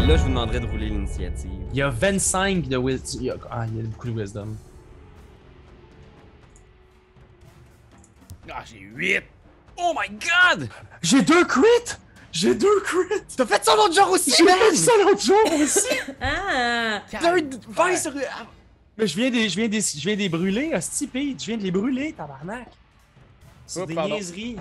là, je vous demanderais de rouler l'initiative. Il y a 25 de wisdom. Il y a beaucoup de wisdom. Ah, j'ai 8! Oh my god! J'ai 2 crits! J'ai 2 crits! T'as fait ça l'autre jour aussi, J'ai man! fait ça l'autre jour aussi! Ah! T'as eu 20 sur... Mais je viens des brûler, hostie, Pete. Je viens de les brûler, tabarnak. C'est Oh, des pardon. niaiseries.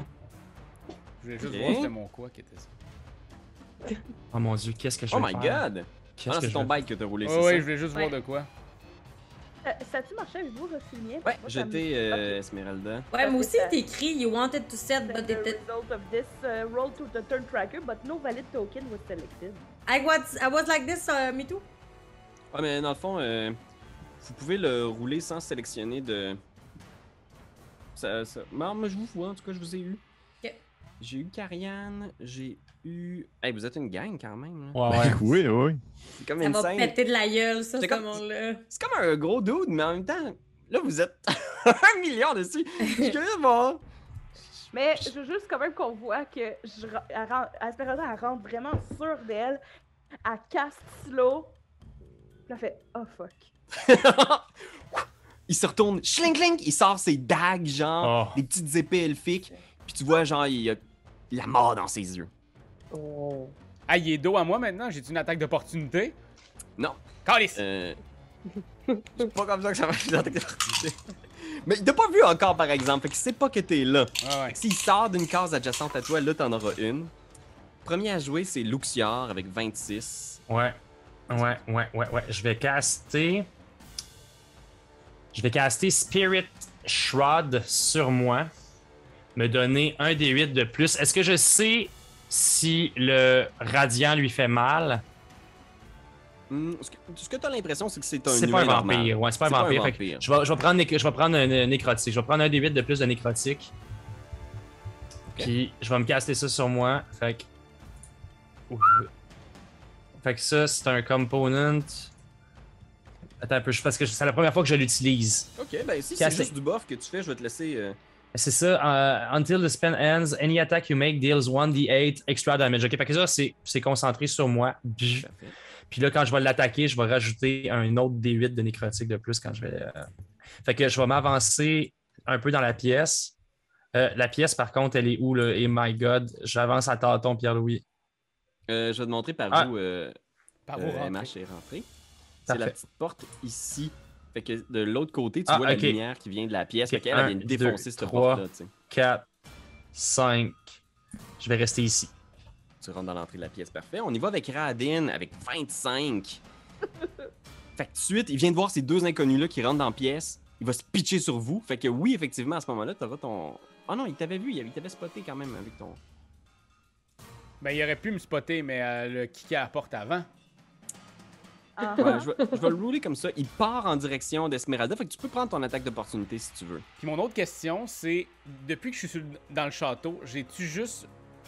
Je voulais juste Ok. voir c'était mon quoi qui était ça. Oh mon dieu, qu'est-ce que je Oh vais my faire? god! Qu'est-ce Ah non, que c'est je ton vais bike que t'as roulé, Ouais, c'est ouais, je ça? voulais juste voir de quoi. Ça a-tu marché avec vous, Rossigné? Ouais, Moi, ça me- j'étais Ok. Esmeralda. Ouais, moi aussi, il écrit You wanted to set, but The it did. result of this roll to the turn tracker, but no valid token was selected. I was like this, me too. Ouais, mais dans le fond, vous pouvez le rouler sans sélectionner de... Non, mais je vous vois, en tout cas, je vous ai eu. Ok. J'ai eu Karian, j'ai eu... Hey, vous êtes une gang quand même, là. Ouais, ouais. Oui, oui. C'est comme Ça va insane. péter de la gueule, ça, C'est ce comme- monde-là. C'est comme un gros dude, mais en même temps, là, vous êtes 1 million dessus. Je suis curieux de voir. Mais je veux juste quand même qu'on voit que Esmeralda, elle rentre vraiment sûre d'elle. Elle cast slow. Puis elle fait « Oh fuck Il se retourne, schling schling, il sort ses dagues, genre, Oh. des petites épées elfiques. Puis tu vois, genre, il y a la mort dans ses yeux. ». Ah, il est dos à moi maintenant? J'ai-tu une attaque d'opportunité? Non. Calice! C'est pas comme ça que ça va être l'attaque d'opportunité. Mais il t'a pas vu encore, par exemple, fait qu'il sait pas que t'es là. Ah ouais. S'il sort d'une case adjacente à toi, là, t'en auras une. Premier à jouer, c'est Luxior avec 26. Ouais. Je vais caster Spirit Shroud sur moi. Me donner un des 8 de plus. Est-ce que je sais si le radiant lui fait mal? Ce que t'as l'impression, c'est que c'est un C'est pas un humain normal. vampire. Ouais, c'est pas un vampire. Fait que je vais prendre un nécrotique. Je vais prendre un des 8 de plus de nécrotique. Ok. Puis je vais me caster ça sur moi. Fait que. Fait que ça, c'est un component. Attends un peu, parce que c'est la première fois que je l'utilise. Ok, ben si c'est Casser. juste du buff que tu fais, je vais te laisser... C'est ça, until the spell ends, any attack you make deals 1d8 extra damage. Ok, fait que ça, c'est concentré sur moi. Parfait. Puis là, quand je vais l'attaquer, je vais rajouter un autre d8 de nécrotique de plus quand je vais. Fait que je vais m'avancer un peu dans la pièce. La pièce, par contre, elle est où, là? Et my god, j'avance à tâtons, Pierre-Louis. Je vais te montrer par Ah. où Par où rentrer? MH est rentré. C'est la Parfait. petite porte ici. Fait que de l'autre côté, tu Ah, vois ok. la lumière qui vient de la pièce. Ok, Fait qu'elle elle vient de 1, défoncer 2, cette 3. porte-là, tu sais. 4, 5. Je vais rester ici. Tu rentres dans l'entrée de la pièce, parfait. On y va avec Radin avec 25. Fait que tout de suite, il vient de voir ces deux inconnus-là qui rentrent dans la pièce. Il va se pitcher sur vous. Fait que oui, effectivement, à ce moment-là, t'auras ton... Oh non, il t'avait vu, il t'avait spoté quand même avec ton... Ben, il aurait pu me spotter, mais le kick à la porte avant. Ah, Ouais, je vais le rouler comme ça. Il part en direction d'Esmeralda. Fait que tu peux prendre ton attaque d'opportunité si tu veux. Puis mon autre question, c'est depuis que je suis dans le château, j'ai-tu juste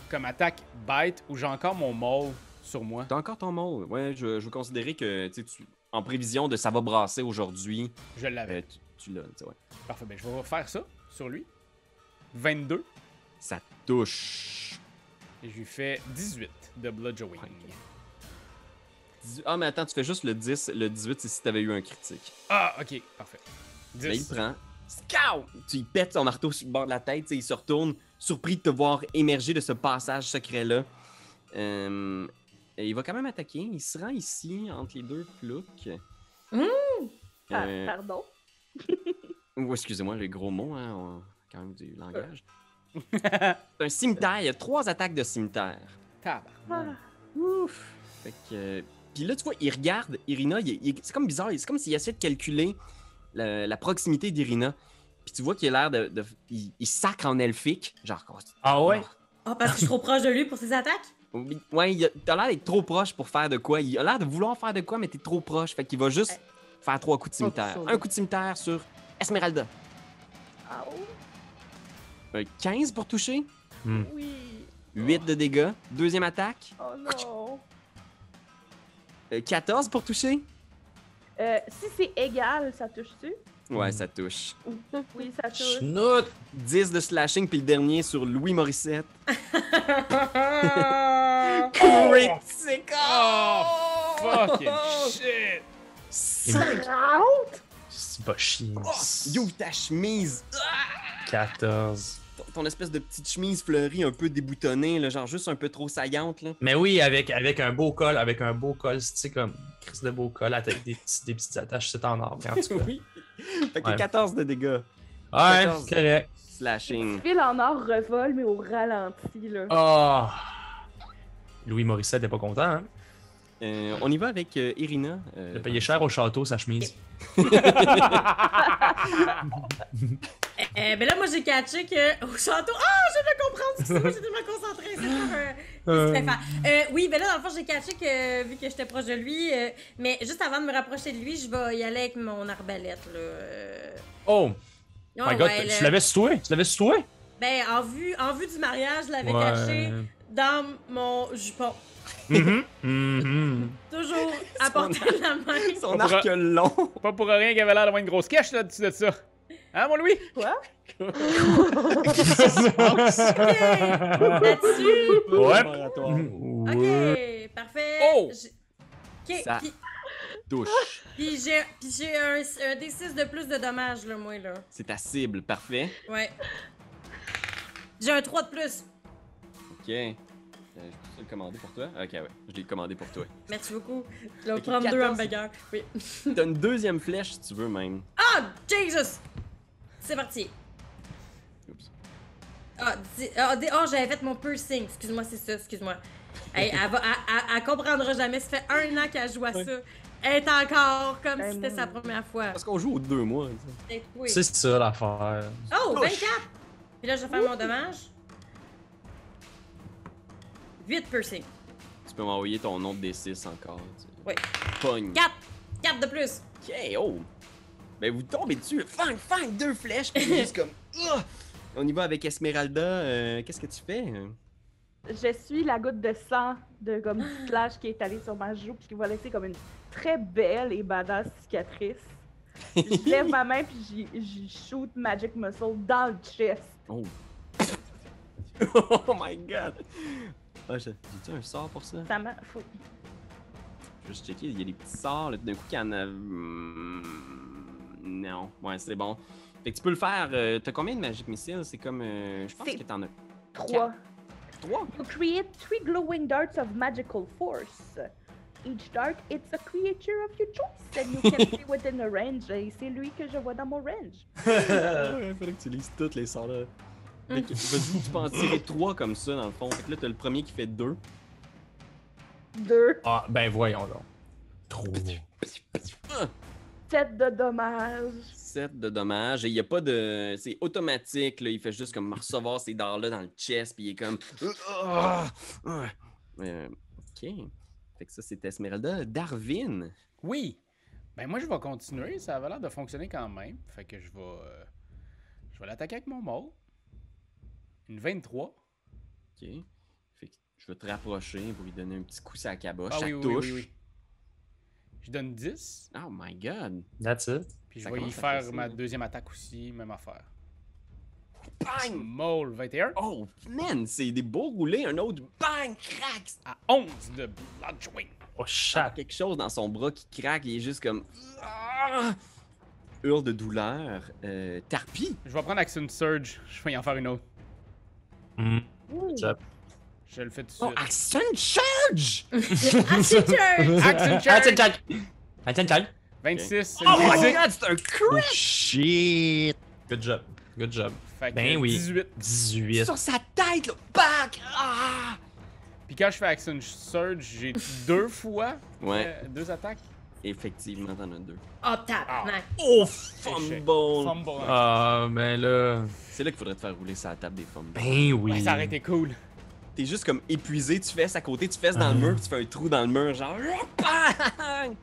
comme attaque bite ou j'ai encore mon maul sur moi? T'as encore ton mot. Ouais, je veux considérer que, tu sais, en prévision de ça va brasser aujourd'hui, Je l'avais. tu l'as, tu sais, ouais. Parfait, ben je vais faire ça sur lui. 22. Ça touche. Et je lui fais 18 de bludgeoning. Ah, mais attends, tu fais juste le 10. Le 18, c'est si t'avais eu un critique. Ah, ok, parfait. Là, il 10. prend. Scout! Tu lui pètes son marteau sur le bord de la tête, tu sais, il se retourne, surpris de te voir émerger de ce passage secret-là. Et il va quand même attaquer. Il se rend ici, entre les deux ploucs. Pardon. Oh, excusez-moi, les gros mots, hein, on a quand même du langage. C'est un cimetière, il y a 3 attaques de cimetière. Tabarnak. Ouf! Fait que... Puis là, tu vois, il regarde Irina, c'est comme bizarre, c'est comme s'il essayait de calculer la proximité d'Irina. Puis tu vois qu'il a l'air il sacre en elfique, genre... Ah ouais? Ah, parce que je suis trop proche de lui pour ses attaques? Ouais, t'as l'air d'être trop proche pour faire de quoi. Il a l'air de vouloir faire de quoi, mais t'es trop proche. Fait qu'il va juste faire 3 coups de cimetière. Un coup de cimetière sur Esmeralda. Ah, oh, 15 pour toucher. oui. 8 de dégâts. Deuxième attaque. Oh non. 14 pour toucher. Si c'est égal, ça touche-tu? Ouais, ça touche. Oui, ça touche. Schnout! 10 de slashing, puis le dernier sur Louis Morissette. Oh! Critique! Oh, Fucking shit! 5! C'est pas chier. Yo, ta chemise! 14. Ton espèce de petite chemise fleurie un peu déboutonnée, là, genre juste un peu trop saillante. Là. Mais oui, avec un beau col, c'est comme Chris de beau col avec des petites attaches, c'est en or. Mais en tout cas. Oui. Fait que Ouais. 14 de dégâts. Ouais, 14. correct. Slashing. Fil en or revole, mais au ralenti, là. Oh! Louis Morissette n'est pas content, hein? On y va avec Irina. Il a payé cher au château sa chemise. Ben là, moi, j'ai catché que au château. Ah, je viens de comprendre ce que c'est. Moi, j'étais tellement concentrée. C'est pas un. Oui, ben là, dans le fond, j'ai catché que, vu que j'étais proche de lui, mais juste avant de me rapprocher de lui, je vais y aller avec mon arbalète, là. Oh! Oh, My God, ouais, là. tu l'avais sur toi? Tu l'avais sur toi? Ben, en vue du mariage, je l'avais Ouais. caché dans mon jupon. Toujours à portée de la main. Son On arc long. Pas pour rien qu'il avait l'air d'avoir une grosse cache là-dessus de ça. Hein, mon Louis? Quoi? Là-dessus. Ouais. Ok, parfait. Oh! Ok, Ça touche. puis j'ai un D6 de plus de dommages, là, moi, là. C'est ta cible, parfait. Ouais. J'ai un 3 de plus. Ok. Je peux le commander pour toi? Ok, ouais. Je l'ai commandé pour toi. Merci beaucoup. Je vais Ok, prendre 2 14. hamburgers. Oui. T'as une deuxième flèche si tu veux même. Ah, Jesus! C'est parti. Oups. J'avais fait mon piercing. Excuse-moi, c'est ça, excuse-moi. Hey, elle comprendra jamais. Ça fait 1 an qu'elle joue à ça. Elle est encore comme si c'était sa première fois. Parce qu'on joue aux 2 mois. ça. Peut-être, oui. C'est ça l'affaire. Oh, Touche. 24! Puis là, je vais faire mon dommage. 8 piercing. Tu peux m'envoyer ton nom de D6 encore. Tu... Oui. Pogne. 4! 4 de plus. Ok, oh! Ben, vous tombez dessus. Fang, 2 flèches. Puis juste comme. On y va avec Esmeralda. Qu'est-ce que tu fais? Je suis la goutte de sang de comme du slash qui est allée sur ma joue puis qui va laisser comme une très belle et badass cicatrice. Je lève ma main puis j'y shoot Magic Muscle dans le chest. Oh. Oh my god! Ah, j'ai-tu un sort pour ça? Ça m'a... Faut... Juste checker, il y a des petits sorts, là, d'un coup qu'il y en a... Non, ouais, c'est bon. Fait que tu peux le faire, t'as combien de Magic Missiles? C'est comme, je pense C'est- que t'en as 3. 3? You create 3 glowing darts of magical force. Each dart, it's a creature of your choice and you can see within a range. Et c'est lui que je vois dans mon range. Ouais, fallait que tu lises toutes les sorts là. Fait que, vas-y, tu peux en tirer 3 comme ça dans le fond. Fait que là, t'as le premier qui fait 2. 2. Ah, ben voyons donc. Trop. 7 de dommages. 7 de dommages. Et il n'y a pas de. C'est automatique, là. Il fait juste comme recevoir ces dards-là dans le chest, puis il est comme. Ok. Fait que ça, c'était Esmeralda. Darwin. Oui. Ben moi, je vais continuer. Ça avait l'air de fonctionner quand même. Fait que je vais l'attaquer avec mon maul. Une 23. Ok. Fait que je vais te rapprocher pour lui donner un petit coup sur la caboche. Ah Ça oui, oui, touche. oui, oui. Je donne 10. Oh my god. That's it. Puis je Ça vais y commence à faire fesser, ma là. deuxième attaque aussi. Même affaire. Bang! Maul 21. Oh man, c'est des beaux roulés. Un autre bang, crack. À 11 de Bloodwing. Oh, Ah, chat. quelque chose dans son bras qui craque. Il est juste comme. Hurle de douleur. Tarpie. Je vais prendre Action Surge. Je vais y en faire une autre. Ouh. Job. Je le fais tout de Oh, suite. Action Charge! Action Charge! Action Charge! Attends. 26. Oh my critique. god, c'est un crit! Shit. Good job. Good job. Fait que Ben oui. 18. 18. Sur sa tête, là! Back! Ah! Puis quand je fais Action Surge, j'ai 2 fois Ouais, 2 attaques. effectivement, t'en as 2. Oh, tabarnak. Oh, Échec. fumble! Fumble. Ah, ben là. C'est là qu'il faudrait te faire rouler sur la table des fumbles. Ben oui. Ouais, ça aurait été cool. T'es juste comme épuisé, tu fesses à côté, tu fesses dans le mur, puis tu fais un trou dans le mur, genre. Bang! Tu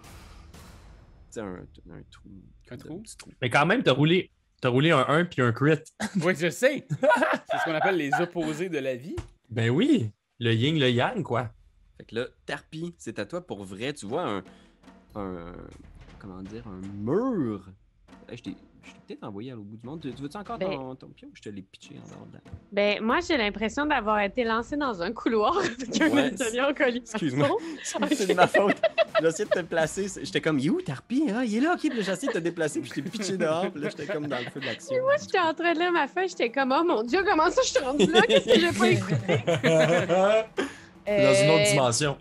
sais, un trou. Un trou? petit trou. Mais quand même, t'as roulé un 1 puis un crit. Oui, je sais. C'est ce qu'on appelle les opposés de la vie. Ben oui. Le yin, le yang, quoi. Fait que là, Tarpie, c'est à toi pour vrai. Tu vois un comment dire, un mur. Hey, Je t'ai peut-être envoyé à l'autre bout du monde. Tu veux-tu encore Ben- ton pion ou je te l'ai pitché en dehors de la... Ben, moi, j'ai l'impression d'avoir été lancée dans un couloir avec un Ouais, médaillon en colimaçon. Excuse-moi. C'est de ma faute. J'ai essayé de te placer. J'étais comme, il est où, Tarpi? Ah, il est là, ok. Puis là, j'ai essayé de te déplacer, puis je t'ai pitché dehors. Puis là, j'étais comme dans le feu de l'action. Moi, j'étais en train de lire ma feuille, j'étais comme, oh mon Dieu, comment ça je suis rendue là? Qu'est-ce que j'ai pas écouté? Dans une autre dimension.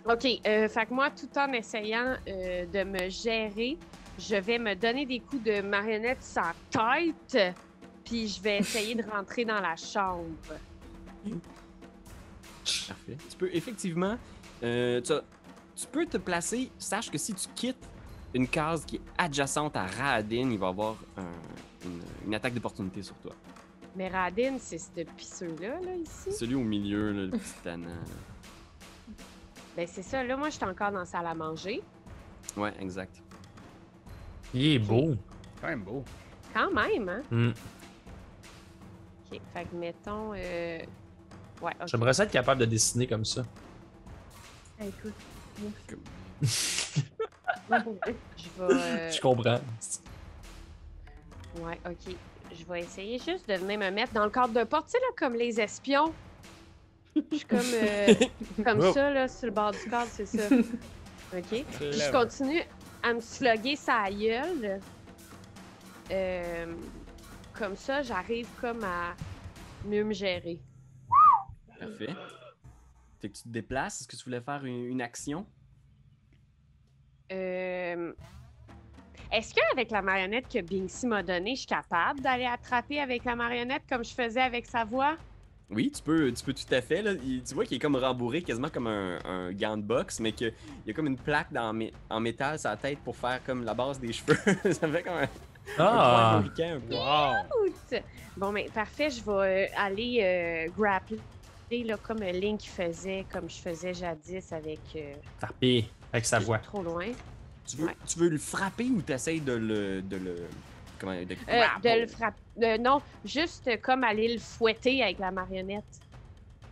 OK, fait que moi, tout en essayant de me gérer, je vais me donner des coups de marionnette sur la tête, puis je vais essayer de rentrer dans la chambre. Parfait. Tu peux effectivement, tu peux te placer. Sache que si tu quittes une case qui est adjacente à Raadin, il va y avoir une attaque d'opportunité sur toi. Mais Radin, c'est ce pisseux-là, là, ici? Celui au milieu, là, le petit tannant. Ben, c'est ça. Là, moi, je suis encore dans la salle à manger. Ouais, exact. Il est beau. Quand même beau. Quand même, hein? Hmm. OK, fait que mettons... Ouais, OK. J'aimerais ça être capable de dessiner comme ça. Écoute, Je vais... Je comprends. Ouais, OK. Je vais essayer juste de venir me mettre dans le cadre de porte, tu sais, là, comme les espions. Je suis comme Oh. ça, là, sur le bord du cadre, c'est ça. OK. Puis je continue à me slugger sa gueule. Comme ça, j'arrive comme à mieux me gérer. Parfait. Fait que tu te déplaces. Est-ce que tu voulais faire une action? Est-ce qu'avec la marionnette que Binksy m'a donnée, je suis capable d'aller attraper avec la marionnette comme je faisais avec sa voix? Oui, tu peux tout à fait. Là. Tu vois qu'il est comme rembourré, quasiment comme un gant de boxe, mais qu'il y a comme une plaque en métal sur la tête pour faire comme la base des cheveux. Ça fait comme un point américain un peu. Wow! Ouch! Bon, mais parfait, je vais aller grappler là, comme Link faisait, comme je faisais jadis avec... Tarpé, avec sa voix. Trop loin. Tu veux le frapper ou t'essayes de le comment de De le frapper. Non, juste comme aller le fouetter avec la marionnette.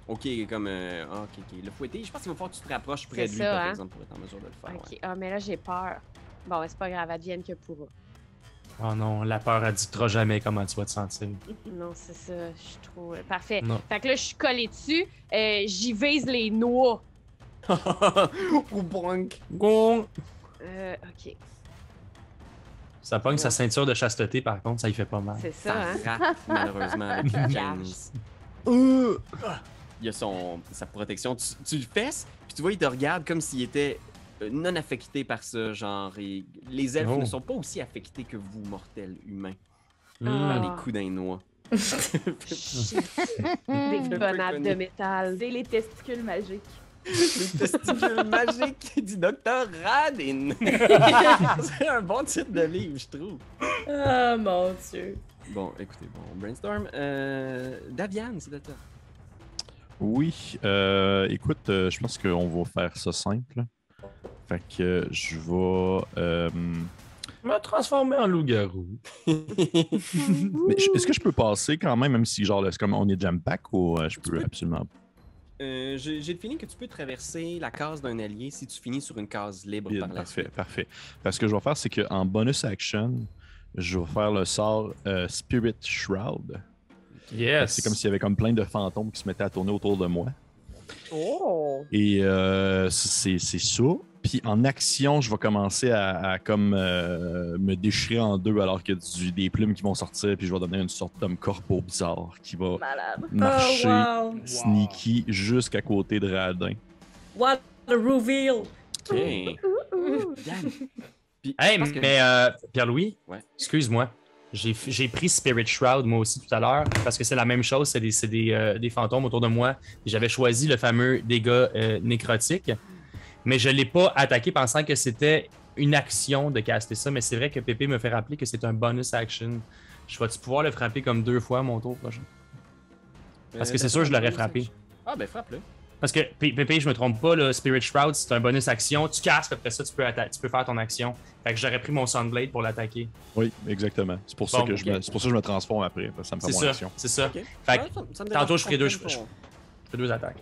Ok, comme ok. Le fouetter, je pense qu'il va falloir que tu te rapproches près de C'est lui, ça, par hein? exemple, pour être en mesure de le faire. Ok, ouais. ah, mais là, j'ai peur. Bon, c'est pas grave, advienne que pourra. Oh non, la peur, elle dictera jamais comment tu vas te sentir. Non, c'est ça, je suis trop... Parfait. Non. Fait que là, je suis collée dessus, j'y vise les noix. Ou bonk. Gong! Ok, Ça pogne sa ceinture de chasteté, par contre, ça y fait pas mal. c'est Ça ça, hein? rate, malheureusement, avec le Cache. 15. Il a sa protection. Tu le fesses, puis tu vois, il te regarde comme s'il était non affecté par ça, genre. Et les elfes Oh. ne sont pas aussi affectés que vous, mortels humains, Hmm. par les Ah. coups d'un noix. Des bonades de métal. c'est les testicules magiques. Les testicules magiques du docteur Radin. C'est un bon titre de livre, je trouve. Oh mon Dieu. Bon, écoutez, brainstorm. Davian, c'est de toi. Oui, écoute, je pense qu'on va faire ça simple. Fait que je vais. Me transformer en loup-garou. Mais est-ce que je peux passer quand même si genre c'est comme on est jam pack ou je peux absolument pas? J'ai le feeling que tu peux traverser la case d'un allié si tu finis sur une case libre Bien, par la parfait, suite. parfait. Parce que ce que je vais faire, c'est qu'en bonus action, je vais faire le sort Spirit Shroud. Yes. C'est comme s'il y avait comme plein de fantômes qui se mettaient à tourner autour de moi. Oh! Et c'est ça. Puis en action, je vais commencer à comme me déchirer en deux alors qu'il y a des plumes qui vont sortir. Puis je vais donner une sorte d'homme corpo bizarre qui va Malade. marcher Oh wow. sneaky jusqu'à côté de Radin. What a reveal. Ok. Dan. Puis, Hey, je pense que- mais Pierre-Louis, Ouais. excuse-moi. J'ai pris Spirit Shroud moi aussi tout à l'heure parce que c'est la même chose, c'est des fantômes autour de moi. Et j'avais choisi le fameux dégât nécrotique, mais je ne l'ai pas attaqué pensant que c'était une action de caster ça. Mais c'est vrai que Pépé me fait rappeler que c'est un bonus action. Je vais-tu pouvoir le frapper comme 2 fois mon tour prochain? Parce que c'est sûr, je l'aurais frappé. Ah, ben frappe-le. Parce que, Pépé, je me trompe pas, là, Spirit Shroud, c'est un bonus action. Tu casses, après ça, tu peux faire ton action. Fait que j'aurais pris mon Sunblade pour l'attaquer. Oui, exactement. C'est pour ça Bon, que ok. c'est pour ça que je me transforme après. Parce que ça me fait C'est mon ça, action. c'est ça. Ok. Fait que Ça me tantôt, dérange je ferai pas deux, de ton- je fais 2 attaques.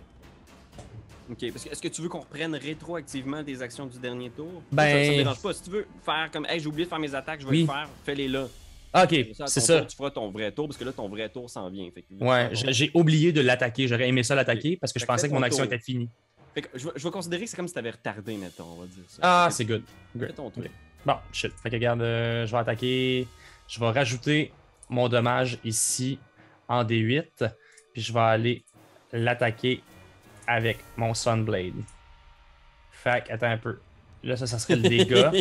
Ok, parce que est-ce que tu veux qu'on reprenne rétroactivement des actions du dernier tour? Ben- Ça me dérange pas. Si tu veux faire comme, hey, j'ai oublié de faire mes attaques, je vais Oui. le faire, fais-les là. Ah, ok, À c'est ton ça. tour, tu feras ton vrai tour, parce que là, ton vrai tour s'en vient. Fait que, Ouais, j'ai oublié de l'attaquer. J'aurais aimé ça l'attaquer parce que je Fait que pensais fais que mon ton action tour. était finie. Fait que je vais considérer que c'est comme si t'avais retardé, mettons, on va dire ça. Ah, Fait que c'est good. fais Good. ton truc. Ok. Bon, shit. Fait que regarde, je vais attaquer. Je vais rajouter mon dommage ici en D8. Puis je vais aller l'attaquer avec mon Sunblade. Fait que, attends un peu. Là, ça serait le dégât.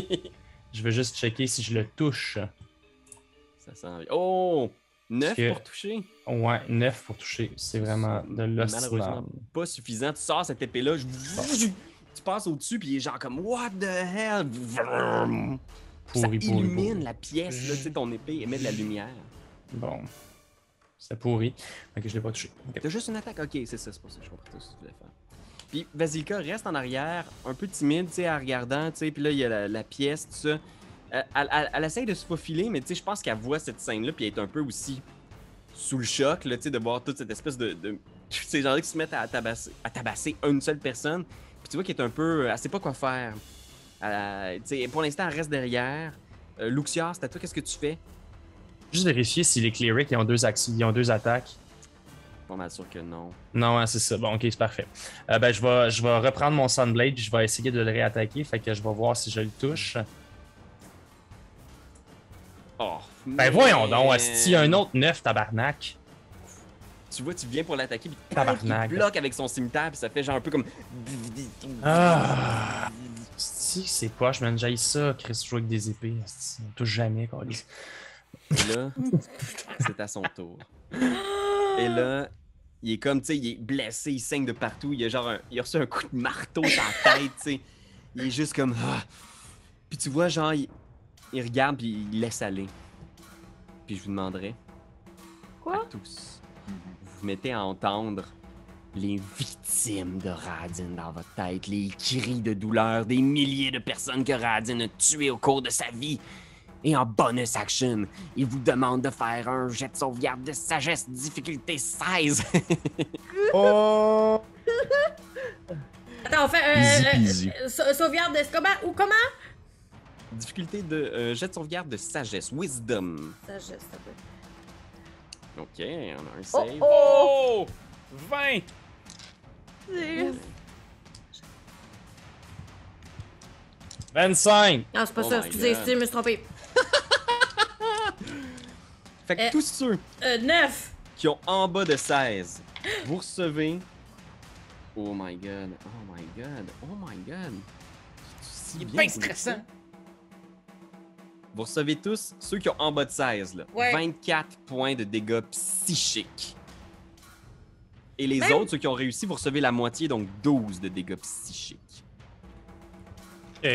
Je vais juste checker si je le touche. Ça s'en vient. Oh! 9 que- pour toucher. Ouais, 9 pour toucher. C'est vraiment de Malheureusement, l'os. pas suffisant. Tu sors cette épée-là, tu passes au-dessus, puis il est genre comme What the hell? Ça illumine la pièce, là, tu sais, ton épée émet de la lumière. Bon. C'est pourri. Fait que je l'ai pas touché. Ok. T'as juste une attaque? Ok, c'est ça, c'est pour ça que je comprends ce que tu voulais faire. Puis Vasilka reste en arrière, un peu timide, tu sais, en regardant, tu sais, puis là, il y a la pièce, tout ça. Elle essaye de se faufiler, mais tu sais, je pense qu'elle voit cette scène-là, puis elle est un peu aussi sous le choc, là, tu sais, de voir toute cette espèce de ces gens-là qui se mettent à tabasser une seule personne. Puis tu vois qu'elle est un peu... Elle sait pas quoi faire. Tu sais, pour l'instant, elle reste derrière. Luxiar, c'est à toi, qu'est-ce que tu fais? Juste vérifier si les clerics ils ont deux attaques. Pas mal sûr que non. Non, hein, c'est ça. Bon, ok, c'est parfait. Ben, je vais reprendre mon Sunblade puis je vais essayer de le réattaquer. Fait que je vais voir si je le touche. Oh, Ben, voyons donc, s'il y a un autre 9, tabarnak. Tu vois, tu viens pour l'attaquer, puis Tabarnak. il bloque avec son cimetière, puis ça fait genre un peu comme... Ah! Si, c'est poche, man. J'haïs ça, Chris, jouer avec des épées. asti. On touche jamais, quoi. Et là, c'est à son tour. Et là, il est comme, tu sais, il est blessé, il saigne de partout. Il a genre il a reçu un coup de marteau sur la tête, tu sais. Il est juste comme... Ah. Puis tu vois, genre, il regarde, puis il laisse aller. Puis je vous demanderai, Quoi? à tous, vous vous mettez à entendre les victimes de Radin dans votre tête, les cris de douleur des milliers de personnes que Radin a tuées au cours de sa vie. Et en bonus action, il vous demande de faire un jet de sauvegarde de sagesse difficulté 16. Oh! Attends, on fait Easy peasy. sauvegarde de comment? Difficulté de jet de sauvegarde de sagesse, wisdom. Sagesse, ça peut. Ok, on a un save. Oh! 20! C'est- 25! Non, c'est pas Oh ça, my excusez, God. je me suis trompé. Fait que tous ceux 9! qui ont en bas de 16, vous recevez... Oh my god, oh my god, oh my god. C'est Il est bien bien vous stressant. le dites. Vous recevez tous, ceux qui ont en bas de 16, là, Ouais. 24 points de dégâts psychiques. Et les Même- autres, ceux qui ont réussi, vous recevez la moitié, donc 12 de dégâts psychiques. Ok.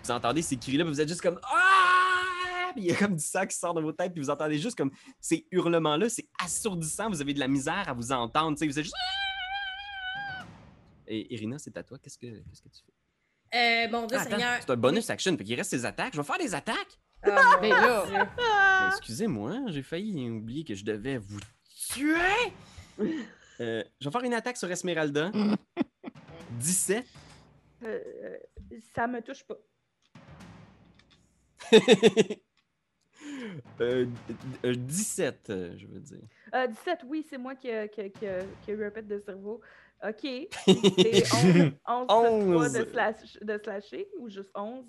Vous entendez ces cris-là, puis vous êtes juste comme Ah! Puis il y a comme du sang qui sort de vos têtes, puis vous entendez juste comme ces hurlements-là, c'est assourdissant, vous avez de la misère à vous entendre, tu sais, vous êtes juste Ah! Et Irina, c'est à toi, qu'est-ce que tu fais? Mon Dieu Ah, attends, Seigneur. c'est un bonus action, fait qu'il reste ses attaques, je vais faire des attaques! Ah, mon Mais là- Dieu. Excusez-moi, j'ai failli oublier que je devais vous tuer! Je vais faire une attaque sur Esmeralda. 17. Ça me touche pas. 17, je veux dire. 17, oui, c'est moi qui a eu un pet de cerveau. OK. C'est 11 11. plus 3 de slasher ou juste 11?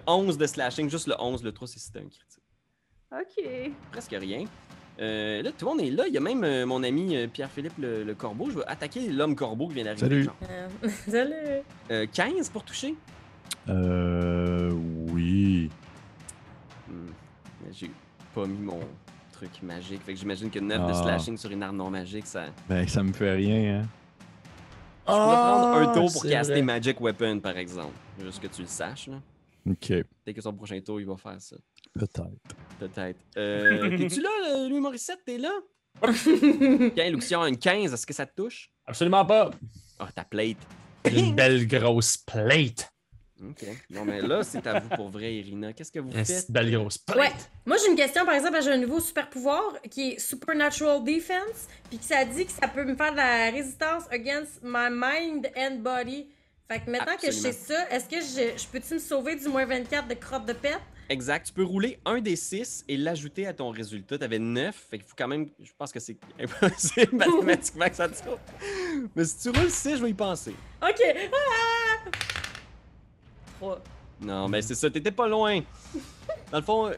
11 de slashing, juste le 11, le 3 c'est si c'était un critique. OK. Presque rien. Là, tout le monde est là. Il y a même mon ami Pierre-Philippe le Corbeau. Je vais attaquer l'homme Corbeau qui vient d'arriver. Salut. genre. Salut. 15 pour toucher. Oui. Mais j'ai pas mis mon truc magique. Fait que j'imagine que 9 de Ah. slashing sur une arme non magique, ça... Ben, ça me fait rien, hein. Je pourrais prendre un tour pour c'est caster vrai. Magic Weapon, par exemple. Juste que tu le saches, là. Ok, Peut-être que son prochain tour, il va faire ça. peut-être. Peut-être. T'es-tu là, Louis Morissette? T'es là? Tiens, Luxion, une 15, est-ce que ça te touche? Absolument pas. Ah, ta plate. J'ai une belle grosse plate. Ok. Non, mais là, c'est à vous pour vrai, Irina. Qu'est-ce que vous Une faites? belle grosse Ouais. plate. Moi, j'ai une question, par exemple, j'ai un nouveau super pouvoir qui est Supernatural Defense, puis que ça dit que ça peut me faire de la résistance against my mind and body. Fait que maintenant que je sais ça, est-ce que je peux-tu me sauver du moins 24 de crotte de pète? Exact. Tu peux rouler un des 6 et l'ajouter à ton résultat. T'avais 9. Fait qu'il faut quand même. Je pense que c'est impossible mathématiquement que ça te sauve. Mais si tu roules 6, je vais y penser. Ok. Ah! 3. Non, mais c'est ça. T'étais pas loin. Dans le fond,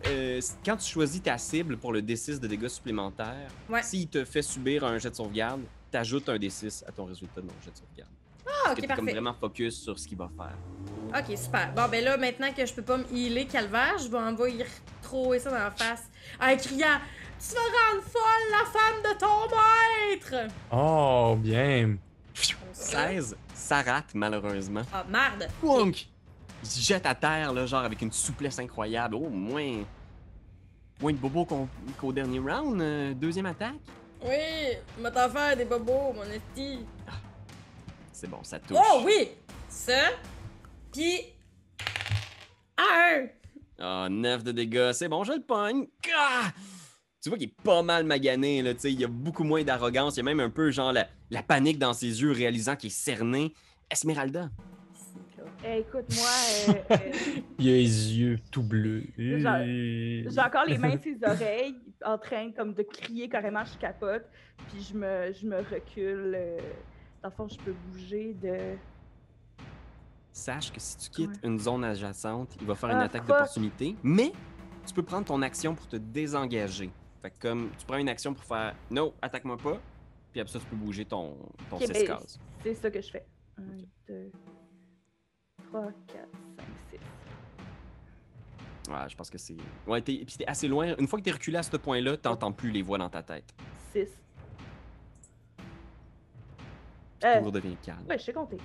quand tu choisis ta cible pour le D6 de dégâts supplémentaires, Ouais. s'il te fait subir un jet de sauvegarde, t'ajoutes un D6 à ton résultat de ton jet de sauvegarde. Ah, Parce que ok, t'es comme parfait. vraiment focus sur ce qu'il va faire. Ok, super. Bon, ben là, maintenant que je peux pas me healer Calvaire, je vais envoyer trouver ça dans la face en criant « Tu vas rendre folle la femme de ton maître! Oh, bien. » 16, ça rate malheureusement. Ah, merde! Wonk! Il se jette à terre, là, genre avec une souplesse incroyable. Oh, moins de bobo qu'au dernier round. Deuxième attaque. Oui, m'a t'en faire des bobos, mon esti. C'est bon, ça touche. Oh oui! Ça, pis... Un! Ah, 9 de dégâts. C'est bon, je le pogne. Ah! Tu vois qu'il est pas mal magané, là, tu sais. Il y a beaucoup moins d'arrogance. Il y a même un peu, genre, la panique dans ses yeux, réalisant qu'il est cerné. Esmeralda. Écoute, moi, Il a les yeux tout bleus. j'ai encore les mains sur les oreilles, en train comme de crier carrément, je capote. Puis je me recule. Dans le fond, je peux bouger de... Sache que si tu quittes Ouais. une zone adjacente, il va faire une Ah, attaque fuck. d'opportunité, mais tu peux prendre ton action pour te désengager. Fait que comme tu prends une action pour faire « No, attaque-moi pas », puis après ça, tu peux bouger ton Ok, 6 ben, cases. c'est ça que je fais. 1, 2, 3, 4, 5, 6. Ouais, je pense que c'est... Ouais, puis t'es assez loin. Une fois que t'es reculé à ce point-là, t'entends plus les voix dans ta tête. 6. Tout redevient calme. Ouais, je sais compter.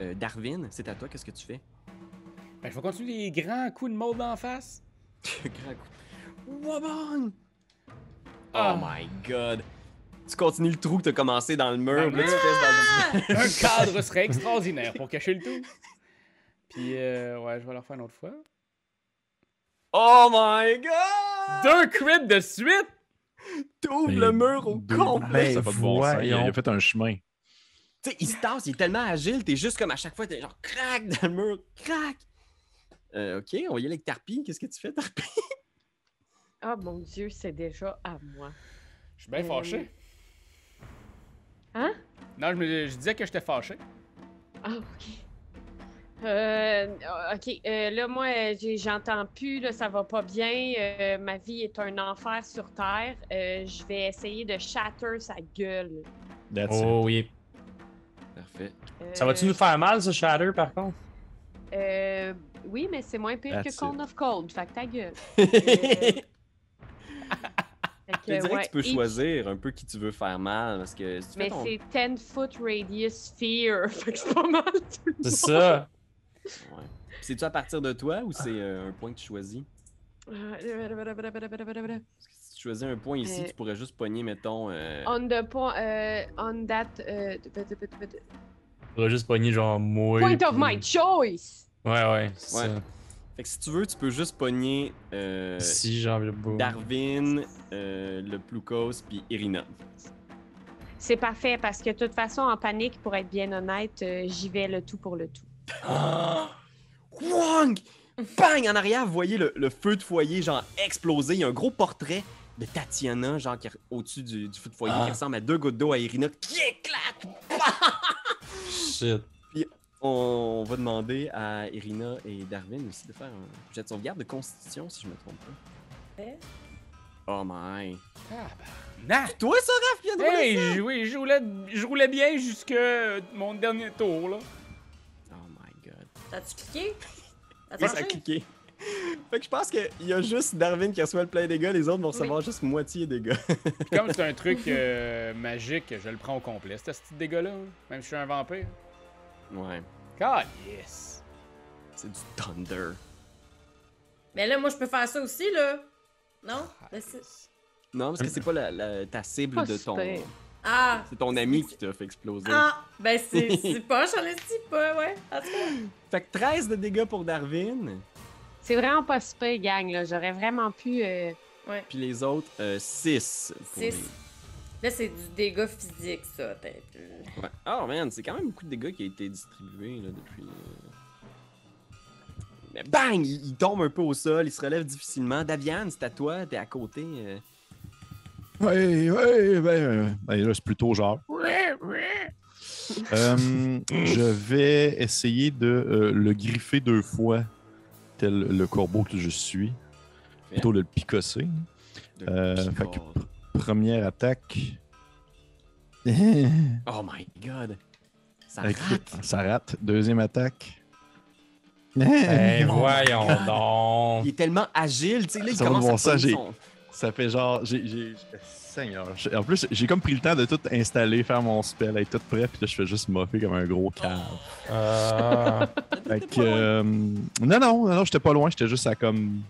6. Darwin, c'est à toi, qu'est-ce que tu fais? Ben, je vais continuer les grands coups de mold d'en face. Grand coup. Wabang! Ah. Oh my god! Tu continues le trou que t'as commencé dans le mur, Ben, là, tu fesses dans le... Un cadre serait extraordinaire pour cacher le tout. Puis, ouais, je vais le refaire une autre fois. Oh my god! 2 crits de suite! T'ouvres le mur au Deux- complet! Ça fait de bon sens. Il a voyons. fait un chemin. Tu sais, il se tasse, il est tellement agile, t'es juste comme à chaque fois, t'es genre crac dans le mur, crac! Ok, on va y aller avec Tarpi. Qu'est-ce que tu fais, Tarpi? Ah, mon Dieu, c'est déjà à moi. Je suis bien fâché. Hein? Non, je disais que j'étais fâché. Ah, OK. OK. Là, moi, j'entends plus, là, ça va pas bien. Ma vie est un enfer sur Terre. Je vais essayer de shatter sa gueule. That's Oh oui. Parfait. Ça va-tu nous faire mal, ce Shatter, par contre? Oui, mais c'est moins pire que That's Cone it. of Cold. Fait que ta gueule. Je Fait te dirais que tu peux each- choisir un peu qui tu veux faire mal, parce que si tu fais Mais ton... c'est 10 foot radius sphere. Fait que c'est pas mal tout le C'est monde. ça. Ouais. C'est-tu à partir de toi ou c'est un point que tu choisis? On Parce que si tu choisis un point ici, tu pourrais juste pogner, mettons... the point, on that On va juste pogner genre moi. point of puis- my choice. Ouais, c'est Ouais. ça. Fait que si tu veux, tu peux juste pogner Si j'ai envie de boum. Darwin, le Ploukos, puis Irina. C'est parfait parce que de toute façon, en panique, pour être bien honnête, j'y vais le tout pour le tout. Wang! Bang! En arrière, vous voyez le feu de foyer, genre, exploser. Il y a un gros portrait de Tatiana, genre, qui est au-dessus du feu de foyer, qui ressemble à 2 gouttes d'eau à Irina, qui éclate! Shit. On va demander à Irina et Darwin aussi de faire un jet de sauvegarde de constitution, si je me trompe pas. Eh? Oh my. Nah! Toi, ça, Raph, qui vient de rouler Hey, oui, je roulais bien jusque mon dernier tour, là. ça? Oh my god. T'as-tu cliqué? T'as Oui, ça a marché? cliqué. Fait que je pense qu'il y a juste Darwin qui reçoit le plein dégâts, les autres vont recevoir juste moitié dégâts. Puis comme c'est un truc magique, je le prends au complet, ce petit dégât-là. Hein. Même si je suis un vampire. Ouais, God, yes! c'est du thunder. Mais là, moi, je peux faire ça aussi, là. Non? Ah, Ben, c'est- yes. Non, parce que c'est pas ta cible Pas de ton... super. Ah! C'est ton ami qui t'a fait exploser. Ah! Ben, c'est pas, j'en ai pas, ouais. En tout cas. Fait que 13 de dégâts pour Darwin. C'est vraiment pas super, gang, là. J'aurais vraiment pu... Puis les autres, 6. 6. Là, c'est du dégât physique, ça, peut-être. Ouais. Oh man, c'est quand même beaucoup de dégâts qui a été distribués là, depuis. Mais bang! Il tombe un peu au sol, il se relève difficilement. Daviane, c'est à toi, t'es à côté. Ouais, là, c'est plutôt genre. Je vais essayer de le griffer 2 fois, tel le corbeau que je suis. Plutôt de le picosser. Fait que première attaque. Oh my god! Ça Avec- rate! Ça rate. Deuxième attaque. Ben, voyons donc. Il est tellement agile, tu sais, là, il Ça va commence de bon à sens, pogner j'ai- son... Ça fait genre. Seigneur. En plus, j'ai comme pris le temps de tout installer, faire mon spell, être tout prêt, puis là, je fais juste moffer comme un gros cave. Fait que. Non, j'étais pas loin, j'étais juste à comme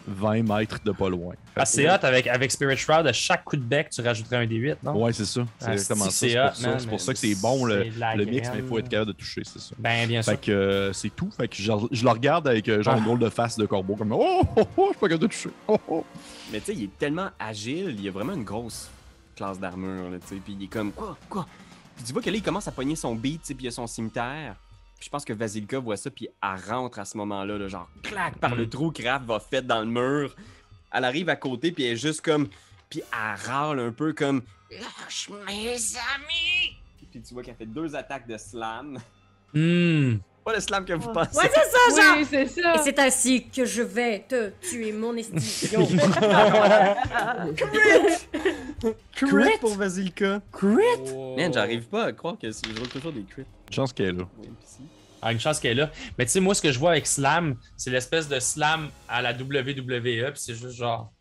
20 mètres de pas loin. Fait Ah, c'est hot, avec Spirit Shroud, à chaque coup de bec, tu rajouterais un D8, non? Ouais, c'est ça. C'est Ah, exactement ça. c'est C'est hot, pour ça. man, C'est pour ça que mais c'est bon c'est de la le mix, graine. mais il faut être capable de toucher, c'est ça. Ben, bien sûr. Fait que c'est tout. Fait que je le regarde avec genre une drôle de face de corbeau, comme je suis pas capable de toucher. Mais tu sais, il est tellement agile, il a vraiment une grosse classe d'armure, là, tu sais, puis il est comme quoi? Puis tu vois que là, il commence à pogner son beat, tu sais, puis il a son cimetière. Puis je pense que Vasilka voit ça, puis elle rentre à ce moment-là, là, genre clac par le trou que Raph va fait dans le mur. Elle arrive à côté, puis elle est juste comme, puis elle râle un peu comme lâche mes amis. Puis tu vois qu'elle fait 2 attaques de slam. Pas le slam que vous pensez. Ouais, c'est ça, genre! Oui, c'est ça. Et c'est ainsi que je vais te tuer, mon estimation. Crit pour Vasilka. Oh. Man, j'arrive pas à croire que je roule toujours des crits. Chance qu'elle est là. au NPC. Ah, une chance qu'elle est là. Mais tu sais, moi, ce que je vois avec Slam, c'est l'espèce de Slam à la WWE, puis c'est juste genre.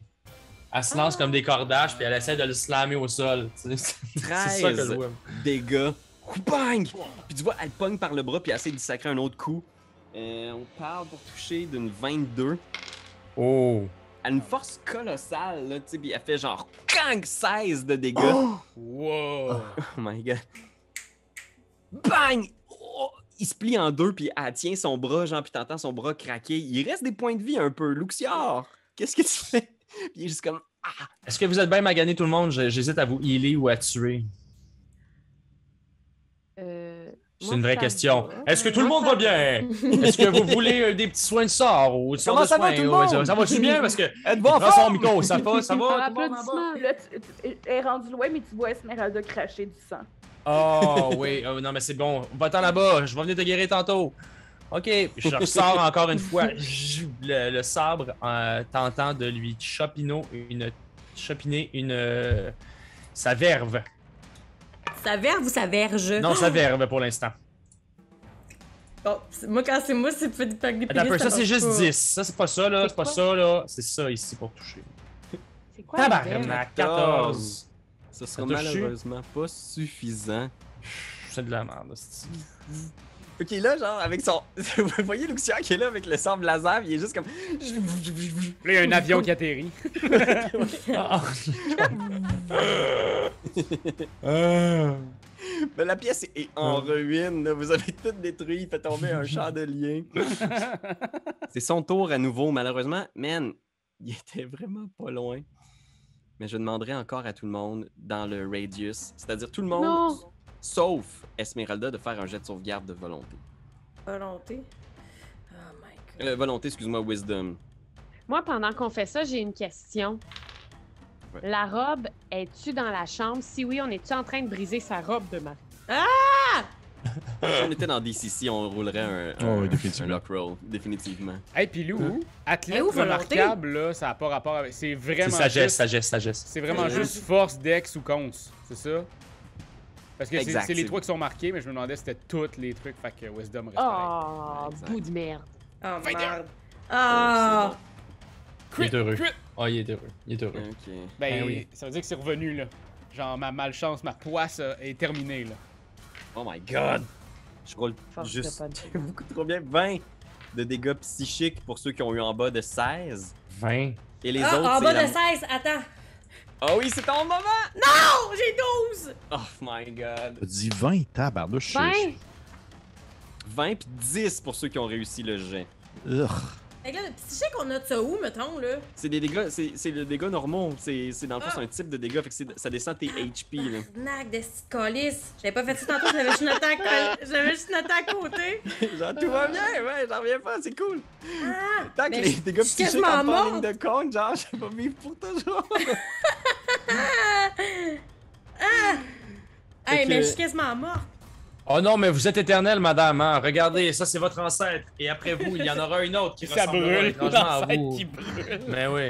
Elle se lance comme des cordages, puis elle essaie de le slammer au sol. C'est ça que je vois. Dégâts. Bang! Puis tu vois, elle pogne par le bras, puis elle essaie de sacrer un autre coup. On parle pour toucher d'une 22. Oh! Elle a une force colossale, là, tu sais, puis elle fait genre 16 de dégâts. Wow! Oh my god. Bang! Oh! Il se plie en 2, puis elle tient son bras, genre, puis t'entends son bras craquer. Il reste des points de vie un peu. Luxior, qu'est-ce que tu fais? Puis il est juste comme... Ah! Est-ce que vous êtes bien magané tout le monde? J'hésite à vous healer ou à tuer. C'est Moi, une vraie ça question. va. Est-ce que tout le monde va bien? Est-ce que vous voulez des petits soins de sort ou des sortes Comment de ça va, soins? tout le Ouais, monde? ça va-tu bien? Parce que. Êtes-vous en Prends son forme? micro, ça va? Par Tout le monde en bas? applaudissement. Là, elle est rendue loin, mais tu vois Esmeralda cracher du sang. Oh, oui. Oh, non, mais c'est bon. Va-t'en là-bas. Je vais venir te guérir tantôt. OK. Je ressors encore une fois le sabre en tentant de lui chopiner sa verve. Ça verve ou ça verge? Non, sa verve pour l'instant. Bon, moi, quand c'est moi, c'est fait des packs Attends un peu, ça c'est marche juste pas. 10. Ça c'est pas ça là, c'est pas quoi? ça là. C'est ça ici pour toucher. C'est quoi la verve? Tabarnak, 14. Ce sera Ça t'a chié? malheureusement pas suffisant. C'est de la merde. c'est- Ok, là, genre, avec son. Vous voyez Luxior qui est là avec le sabre laser, il est juste comme. Là, il y a un avion qui atterrit. Ah. Mais la pièce est en ruine, là. Vous avez tout détruit, il fait tomber un chandelier. C'est son tour à nouveau, malheureusement. Man, il était vraiment pas loin. Mais je demanderai encore à tout le monde dans le radius, c'est-à-dire tout le monde, Non. sauf Esmeralda, de faire un jet de sauvegarde de volonté. Volonté. Oh my god. Volonté, excuse-moi, wisdom. Moi, pendant qu'on fait ça, j'ai une question. Ouais. La robe, es-tu dans la chambre? Si oui, on est-tu en train de briser sa robe de Marie? Si on était dans DCC, on roulerait un oui, définitivement. lock roll, définitivement. Hey, pis Lou, athlète Et où, volonté? remarquable, là, ça n'a pas rapport avec. C'est C'est vraiment. sagesse, juste- sagesse. C'est vraiment juste force, dex ou cons, c'est ça? Parce que Exact, c'est les c'est- 3 qui sont marqués, mais je me demandais si c'était tous les trucs, fait que Wisdom reste Oh, Exact. bout de merde. Oh Fait merde. Ah! Il est heureux. Crit. Oh, il est heureux. Il est heureux. Ok. Ben, oui. ça veut dire que c'est revenu, là. Genre, ma malchance, ma poisse est terminée, là. Oh my god! Je roule Force juste de punch. beaucoup trop bien. 20 de dégâts psychiques pour ceux qui ont eu en bas de 16. 20. Et les Ah, autres, en c'est bas la... de 16, attends. Oh oui, c'est ton moment! Oh, j'ai 12! Oh my god. T'as dit 20, tabarnouche. 20. 20 puis 10 pour ceux qui ont réussi le jet. Ugh. Fait que là, le petit chèque, on note ça où, mettons, là? C'est des dégâts, c'est le dégât normaux. C'est dans le fond, c'est un type de dégâts, fait que ça descend tes HP, là. Nac de petite calice. J'avais pas fait ça tantôt, j'avais juste noté à côté. Genre, tout va bien, ouais, j'en reviens pas, c'est cool. Ah! Tant que Mais les dégâts je suis psychiques quasiment en pas en ligne morte. de compte, genre, je vais vivre pour toujours. Hey, que- mais je suis quasiment morte. Oh non, mais vous êtes éternelle, madame. Hein? Regardez, ça, c'est votre ancêtre. Et après vous, il y en aura une autre qui Ça ressemblera brûle, étrangement à l'ancêtre vous. qui brûle. Mais oui.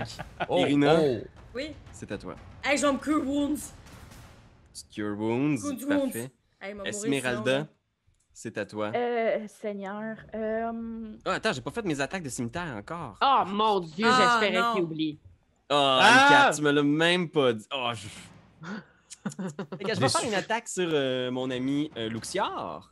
Oh, Irina. oh. Oui. C'est à toi. Hey, je vais me cure wounds. Cure Wounds, Good parfait. wounds. Hey, il m'a mourir sinon, Esmeralda, là. c'est à toi. Seigneur. Ah, attends, j'ai pas fait mes attaques de cimetière encore. Oh mon Dieu, Ah, j'espérais non. qu'il oublie. Oh, Ah! Anne-Cat, tu me l'as même pas dit. Oh, je... Fait que je vais faire une attaque sur mon ami Luxior.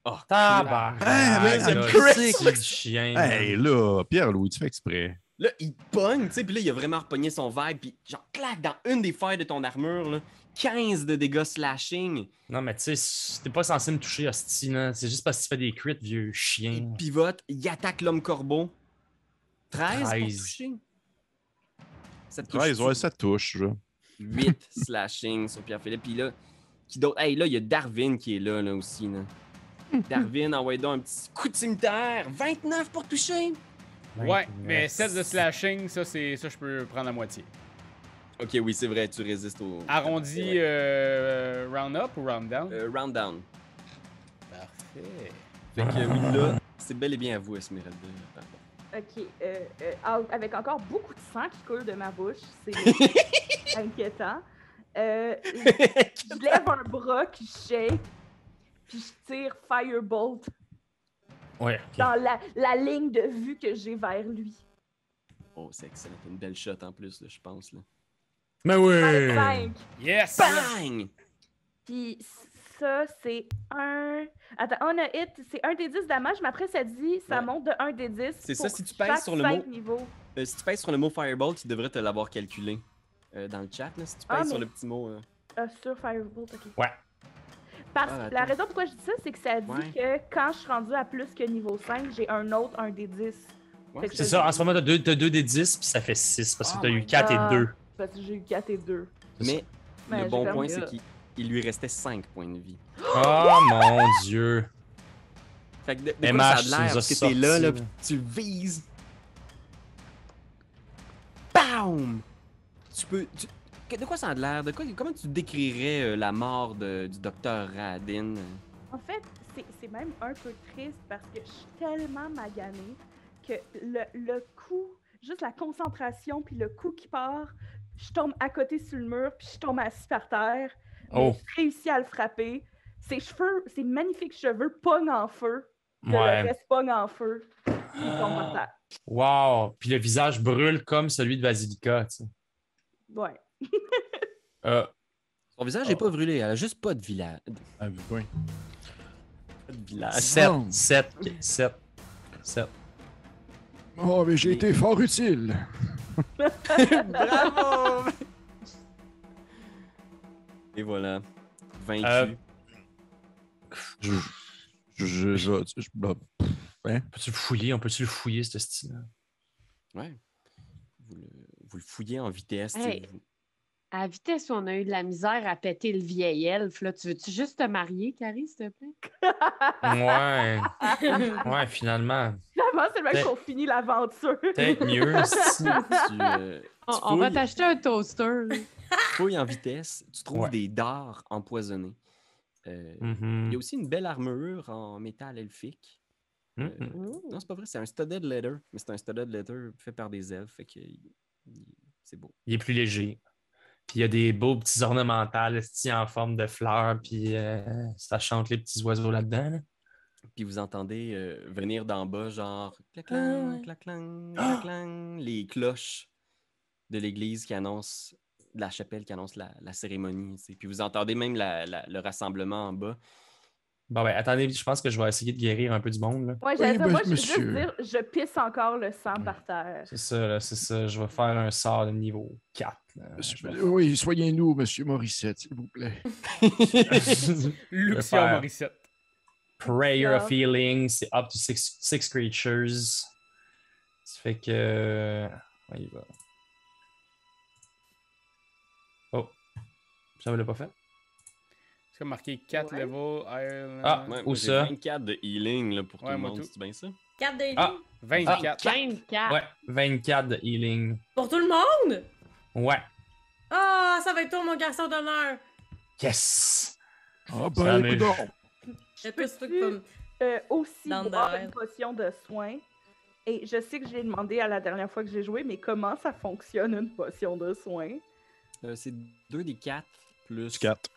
Oh, Tabarnak. Ah, mais c'est là, critique. c'est du chien. Hey, là, Pierre-Louis, tu fais exprès. là, il te pogne, tu sais, puis là, il a vraiment repogné son vibe, puis genre, clac, dans une des failles de ton armure, là, 15 de dégâts slashing. Non, mais tu sais, t'es pas censé me toucher, hostie, là. C'est juste parce que tu fais des crits, vieux Il chien. pivote, il attaque l'homme corbeau. 13 pour 13. toucher. Ça te touche 13, ouais, ça touche, là. 8 slashing sur Pierre-Philippe. Puis là, qui d'autre? Hey, là, il y a Darwin qui est là aussi. Là. Darwin, envoie donc un petit coup de cimetière. 29 pour toucher. Ouais, mais 7 de slashing, ça, je peux prendre la moitié. Ok, oui, c'est vrai, tu résistes au. Arrondi round up ou round down? Round down. Parfait. Fait que oui, là, c'est bel et bien à vous, Esmeralda. Pardon. Ok. Avec encore beaucoup de sang qui coule de ma bouche, c'est inquiétant. Je lève un bras qui shake, puis je tire Firebolt Ouais, ok. dans la ligne de vue que j'ai vers lui. Oh, c'est excellent. Une belle shot en plus, là, je pense. Là. Mais oui! 25. Yes! Bang! Puis ça, c'est un... Attends, on a hit, c'est 1 des 10 damage, mais après, ça dit, ça Ouais. monte de 1 des 10 C'est ça, pour si tu pèses chaque sur le 5 mot- niveaux. Si tu pèses sur le mot Firebolt, tu devrais te l'avoir calculé dans le chat. Là, si tu pèses Ah, sur mais- le petit mot. Sur Firebolt, ok. Ouais. Parce Ah, que la attends. raison pourquoi je dis ça, c'est que ça dit Ouais. que quand je suis rendu à plus que niveau 5, j'ai un autre 1 des 10. Ouais, Fait que C'est ça, en ce moment, t'as 2 des 10, puis ça fait 6, parce que Oh t'as eu my 4 God. et 2. Parce que j'ai eu 4 et 2. Mais Mais le bon j'ai point, perdu. c'est qu'il lui restait 5 points de vie. Oh mon Dieu! Fait que de quoi MH, ça a tu nous l'air? as Parce que t'es là, sorti, là, là. pis tu vises. BAM! Tu peux... De quoi ça a l'air? Comment tu décrirais la mort du docteur Radin? En fait, c'est même un peu triste parce que je suis tellement maganée que le coup, juste la concentration puis le coup qui part, je tombe à côté sur le mur puis je tombe assis par terre. Mais Oh. je réussis à le frapper. Ses cheveux, ses magnifiques cheveux pognent en feu. Que Ouais. le reste pogne en feu. Il tombe par terre. Wow! Puis le visage brûle comme celui de Vasilika, tu sais. Ouais. Son visage n'est pas brûlé, elle a juste pas de village. Ah, oui. Pas de village. 7. Oh, mais j'ai été fort utile. Bravo! Et voilà. Vaincu. Bah, Peux-tu le fouiller? On peut-tu le fouiller, ce style? Ouais. Vous le fouillez en vitesse. Hey. tu sais, vous- À la vitesse où on a eu de la misère à péter le vieil elfe, là, tu veux-tu juste te marier, Carrie, s'il te plaît? Ouais. Ouais, finalement. Finalement, c'est le même Peut-être- qu'on finit l'aventure. Peut-être mieux. si- On va fouilles. t'acheter un toaster. là. Fouille en vitesse, tu trouves Ouais. des dards empoisonnés. Il Mhm. y a aussi une belle armure en métal elfique. Mhm. Non, c'est pas vrai, c'est un studded leather, mais c'est un studded leather fait par des elfes, fait que c'est beau. Il est plus léger. Puis il y a des beaux petits ornementales esti, en forme de fleurs, puis ça chante les petits oiseaux là-dedans. là. Puis vous entendez venir d'en bas, genre clac-clang, clac-clang, clac-clang, les cloches de l'église qui annoncent, de la chapelle qui annonce la cérémonie. Tu sais. Puis vous entendez même le rassemblement en bas. Bon, ben, attendez, je pense que je vais essayer de guérir un peu du monde, là. Ouais, j'allais dire, moi, juste monsieur. dire, je pisse encore le sang par terre. C'est ça, là, c'est ça. Je vais faire un sort de niveau 4. là. Je vais Oui, soignez-nous, monsieur Morissette, s'il vous plaît. Luxion faire- Morissette. Prayer of Healing, c'est up to 6 creatures. Ça fait que. Ouais, il va. Oh. Ça ne l'a pas fait? C'est comme marqué 4 Ouais. level Ireland. Ah, Ouais, Où moi, j'ai ça? 24 de healing là, pour Ouais, tout le moi monde, tout. c'est bien ça? 4 de healing. Ah. 24. 24. Ouais, 24 de healing. Pour tout le monde? Ouais. Ah, ça va être toi, mon garçon d'honneur. Yes! Ah Ça ben, me- écoute C'est plus toi qui peux Aussi Dans boire de- une potion de soin. Et je sais que j'ai demandé à la dernière fois que j'ai joué, mais comment ça fonctionne une potion de soin? C'est 2 des 4 plus... 4.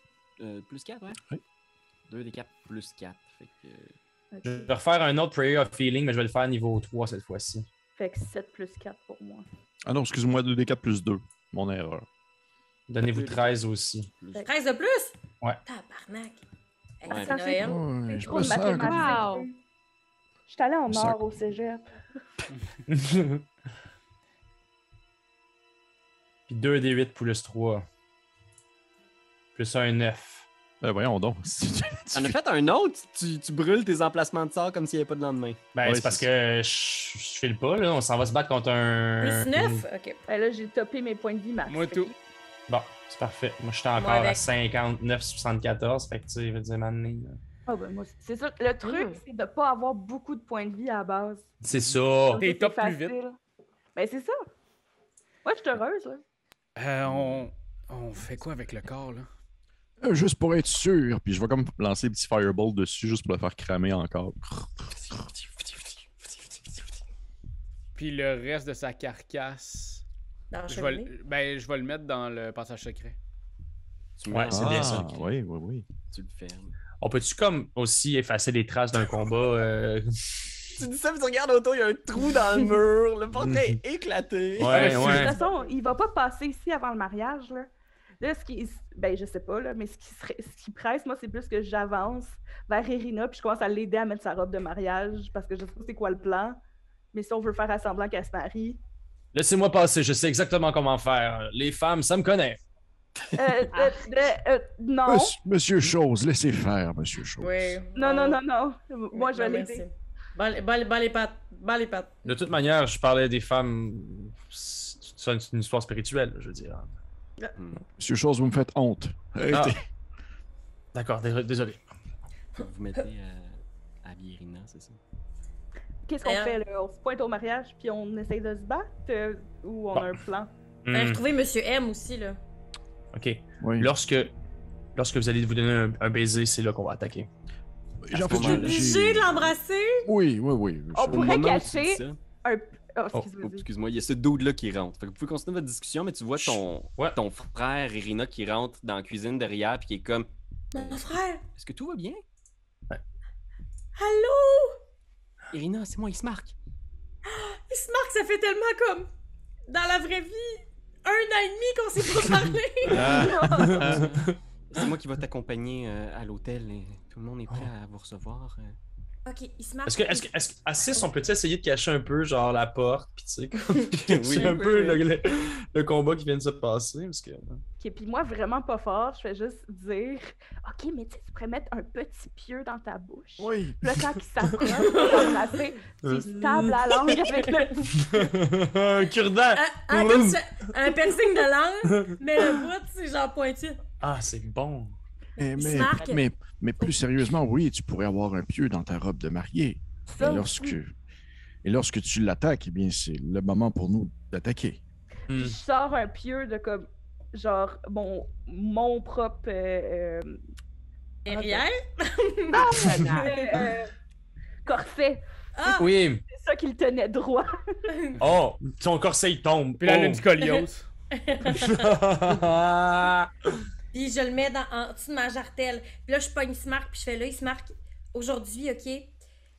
Plus 4, ouais? Oui. 2 des 4 plus 4, fait que... Ok. Je vais refaire un autre Prayer of Healing, mais je vais le faire niveau 3 cette fois-ci. Fait que 7 plus 4 pour moi. Ah non, excuse-moi, 2d4 plus 2. Mon erreur. Donnez-vous 13 aussi. Plus... 13 de plus? Ouais. Tabarnak. Hey, Ouais. c'est Noël. Ouais, je Trop me de sens comme... mathématiques. Wow. Je suis allée en Ça- or au cégep. Puis 2 des 8 plus 3. Plus un 9. Voyons donc. T'en as fait un autre? Tu brûles tes emplacements de sort comme s'il n'y avait pas de lendemain. Ben, Ouais, c'est parce c'est que je file pas, là. On s'en va se battre contre un. Plus 9? Ok. Ben là, j'ai topé mes points de vie max. Moi Fait tout. que- Bon, c'est parfait. Moi, j'étais encore Moi avec. à 59-74. Fait que, tu sais, je veux dire, maintenant. Ah ben moi, c'est ça. Le truc, c'est de pas avoir beaucoup de points de vie à la base. C'est ça. Comme T'es ça, top c'est plus vite. facile. Ben c'est ça. Ouais, je suis heureuse, là. On fait quoi avec le corps, là? Juste pour être sûr, puis je vais comme lancer des petits fireballs dessus juste pour le faire cramer encore. Puis le reste de sa carcasse, Dans la je vais, cheminée. je vais le mettre dans le passage secret. Tu Ouais, mets c'est en- bien ça. Oui, oui, oui. Tu le fermes. On peut-tu, comme, aussi effacer les traces d'un combat? Tu dis ça, puis tu regardes autour, il y a un trou dans le mur, le portail est éclaté. Ouais, De ouais. toute façon, il va pas passer ici avant le mariage, là. Là, ben, je sais pas, là, mais ce qui presse, moi, c'est plus que j'avance vers Irina, puis je commence à l'aider à mettre sa robe de mariage, parce que je sais pas c'est quoi le plan. Mais si on veut faire semblant qu'elle se marie. Laissez-moi passer, je sais exactement comment faire. Les femmes, ça me connaît. Non. Monsieur Chose, laissez faire, monsieur Chose. Oui. Non, non, non, non. Moi, je vais Non, l'aider. merci. Bas les pattes. Bas les pattes. De toute manière, je parlais des femmes. C'est une histoire spirituelle, je veux dire. Monsieur Chose, vous me faites honte. Arrêtez. D'accord, désolé. Vous mettez à habiller Irina, c'est ça? Qu'est-ce qu'on fait, là? On se pointe au mariage, puis on essaye de se battre, ou on Bon. a un plan? Fallait Hmm, retrouver Monsieur M aussi, là. ok. Oui. Lorsque vous allez vous donner un baiser, c'est là qu'on va attaquer. En fait, moment-là, Obligé de l'embrasser? Oui, oui, oui. On Au pourrait moment où tu cacher dis ça- un... Oh, Oh, excuse-moi. excuse-moi, il y a ce dude-là qui rentre. Fait que vous pouvez continuer votre discussion, mais tu vois Ouais. ton frère Irina qui rentre dans la cuisine derrière puis qui est comme Mon frère! Est-ce que tout va bien? Allô? Irina, c'est moi, il se marque. Il se marque, ça fait tellement comme... Dans la vraie vie, 1 an et demi qu'on s'est pas parlé. C'est moi qui va t'accompagner à l'hôtel et tout le monde est prêt à vous recevoir. Ok, il se marque. Est-ce que à 6, on peut essayer de cacher un peu, genre, la porte, pis tu sais, comme... c'est un oui, peu oui. le combat qui vient de se passer, parce que... Ok, puis moi, vraiment pas fort, je fais juste dire Ok, mais tu sais, tu pourrais mettre un petit pieu dans ta bouche. Oui. Puis là, quand il s'approche pour t'embrasser, tu se tables la langue avec le. un cure-dent! Un piercing de langue, mais le bout, c'est genre pointu. Ah, c'est bon! Mais, se marque. mais plus sérieusement, oui, tu pourrais avoir un pieu dans ta robe de mariée. Ça Et lorsque tu l'attaques, eh bien, c'est le moment pour nous d'attaquer. Hmm. Je sors un pieu de comme. Genre, mon propre. Derrière? Corset. Ah! Oui! C'est ça qui le tenait droit. Oh! Son corset, il tombe! Puis là, elle a Oh. une scoliose. Puis je le mets en dessous de ma jartelle. Puis là, je pogne Smark, puis je fais là, il se marque aujourd'hui, OK?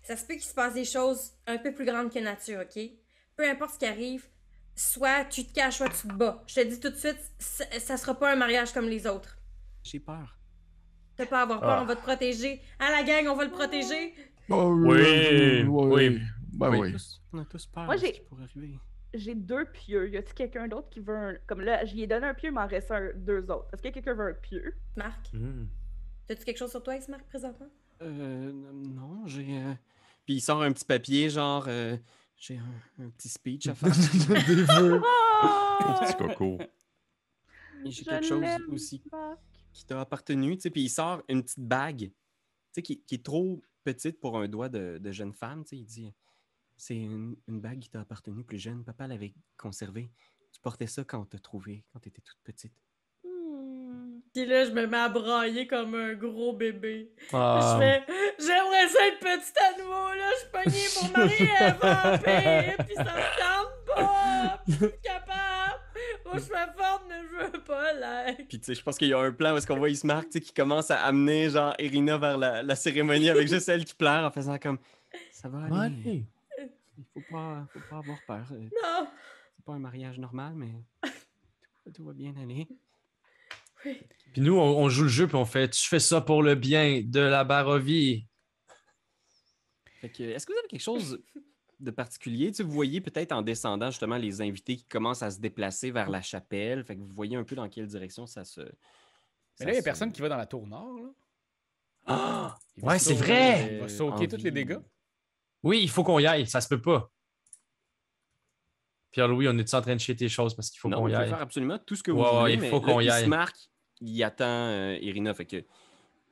Ça se peut qu'il se passe des choses un peu plus grandes que nature, OK? Peu importe ce qui arrive, soit tu te caches, soit tu te bats. Je te dis tout de suite, ça sera pas un mariage comme les autres. J'ai peur. T'as pas à avoir peur, on va te protéger. Hein, la gang, on va le protéger. Oui. Ben On a oui. on a tous peur Moi, de ce j'ai- qui pourrait arriver. J'ai 2 pieux. Y a-t-il quelqu'un d'autre qui veut un. Comme là, j'y ai donné un pieu, il m'en reste 2 autres. Est-ce que quelqu'un veut un pieu? Marc, Hmm. t'as-tu quelque chose sur toi, Marc, présentement? Non, j'ai... Puis il sort un petit papier, genre... j'ai un petit speech à faire. Des vœux. Oh! Petit coco. Et j'ai Je quelque chose l'aime, aussi Marc. qui t'a appartenu, tu sais, puis il sort une petite bague, tu sais, qui est trop petite pour un doigt de jeune femme, tu sais, il dit, c'est une bague qui t'a appartenu plus jeune, papa l'avait conservée, tu portais ça quand on t'a trouvé, quand t'étais toute petite. Puis là, je me mets à brailler comme un gros bébé. Ah. Je fais, j'aimerais ça être petite à nouveau, là. Je suis pognée pour marier un vampire, puis ça me tente pas. Puis je suis capable. Moi, je suis forte, mais je veux pas l'être. Puis tu sais, je pense qu'il y a un plan où est-ce qu'on voit Ismark, tu sais, qui commence à amener, genre, Irina vers la cérémonie avec juste elle qui pleure en faisant comme, ça va aller, Ouais. il faut pas avoir peur, Non. c'est pas un mariage normal, mais tout va bien aller. Puis nous, on joue le jeu, puis on fait tu fais ça pour le bien de la Barovie. Fait que, est-ce que vous avez quelque chose de particulier? Tu sais, vous voyez peut-être en descendant justement les invités qui commencent à se déplacer vers la chapelle. Fait que vous voyez un peu dans quelle direction ça se. Mais là, il n'y a personne qui va dans la tour nord, là. Ah! Il va Ouais, c'est sauver- vrai! Il va sauquer tous les dégâts. Oui, il faut qu'on y aille, ça se peut pas. Pierre-Louis, on est-tu en train de chier tes choses parce qu'il faut Non, qu'on vous y pouvez aille? faire absolument tout ce que vous Ouais, voulez. il mais faut qu'on là, y aille. Ismark, il attend Irina. Fait que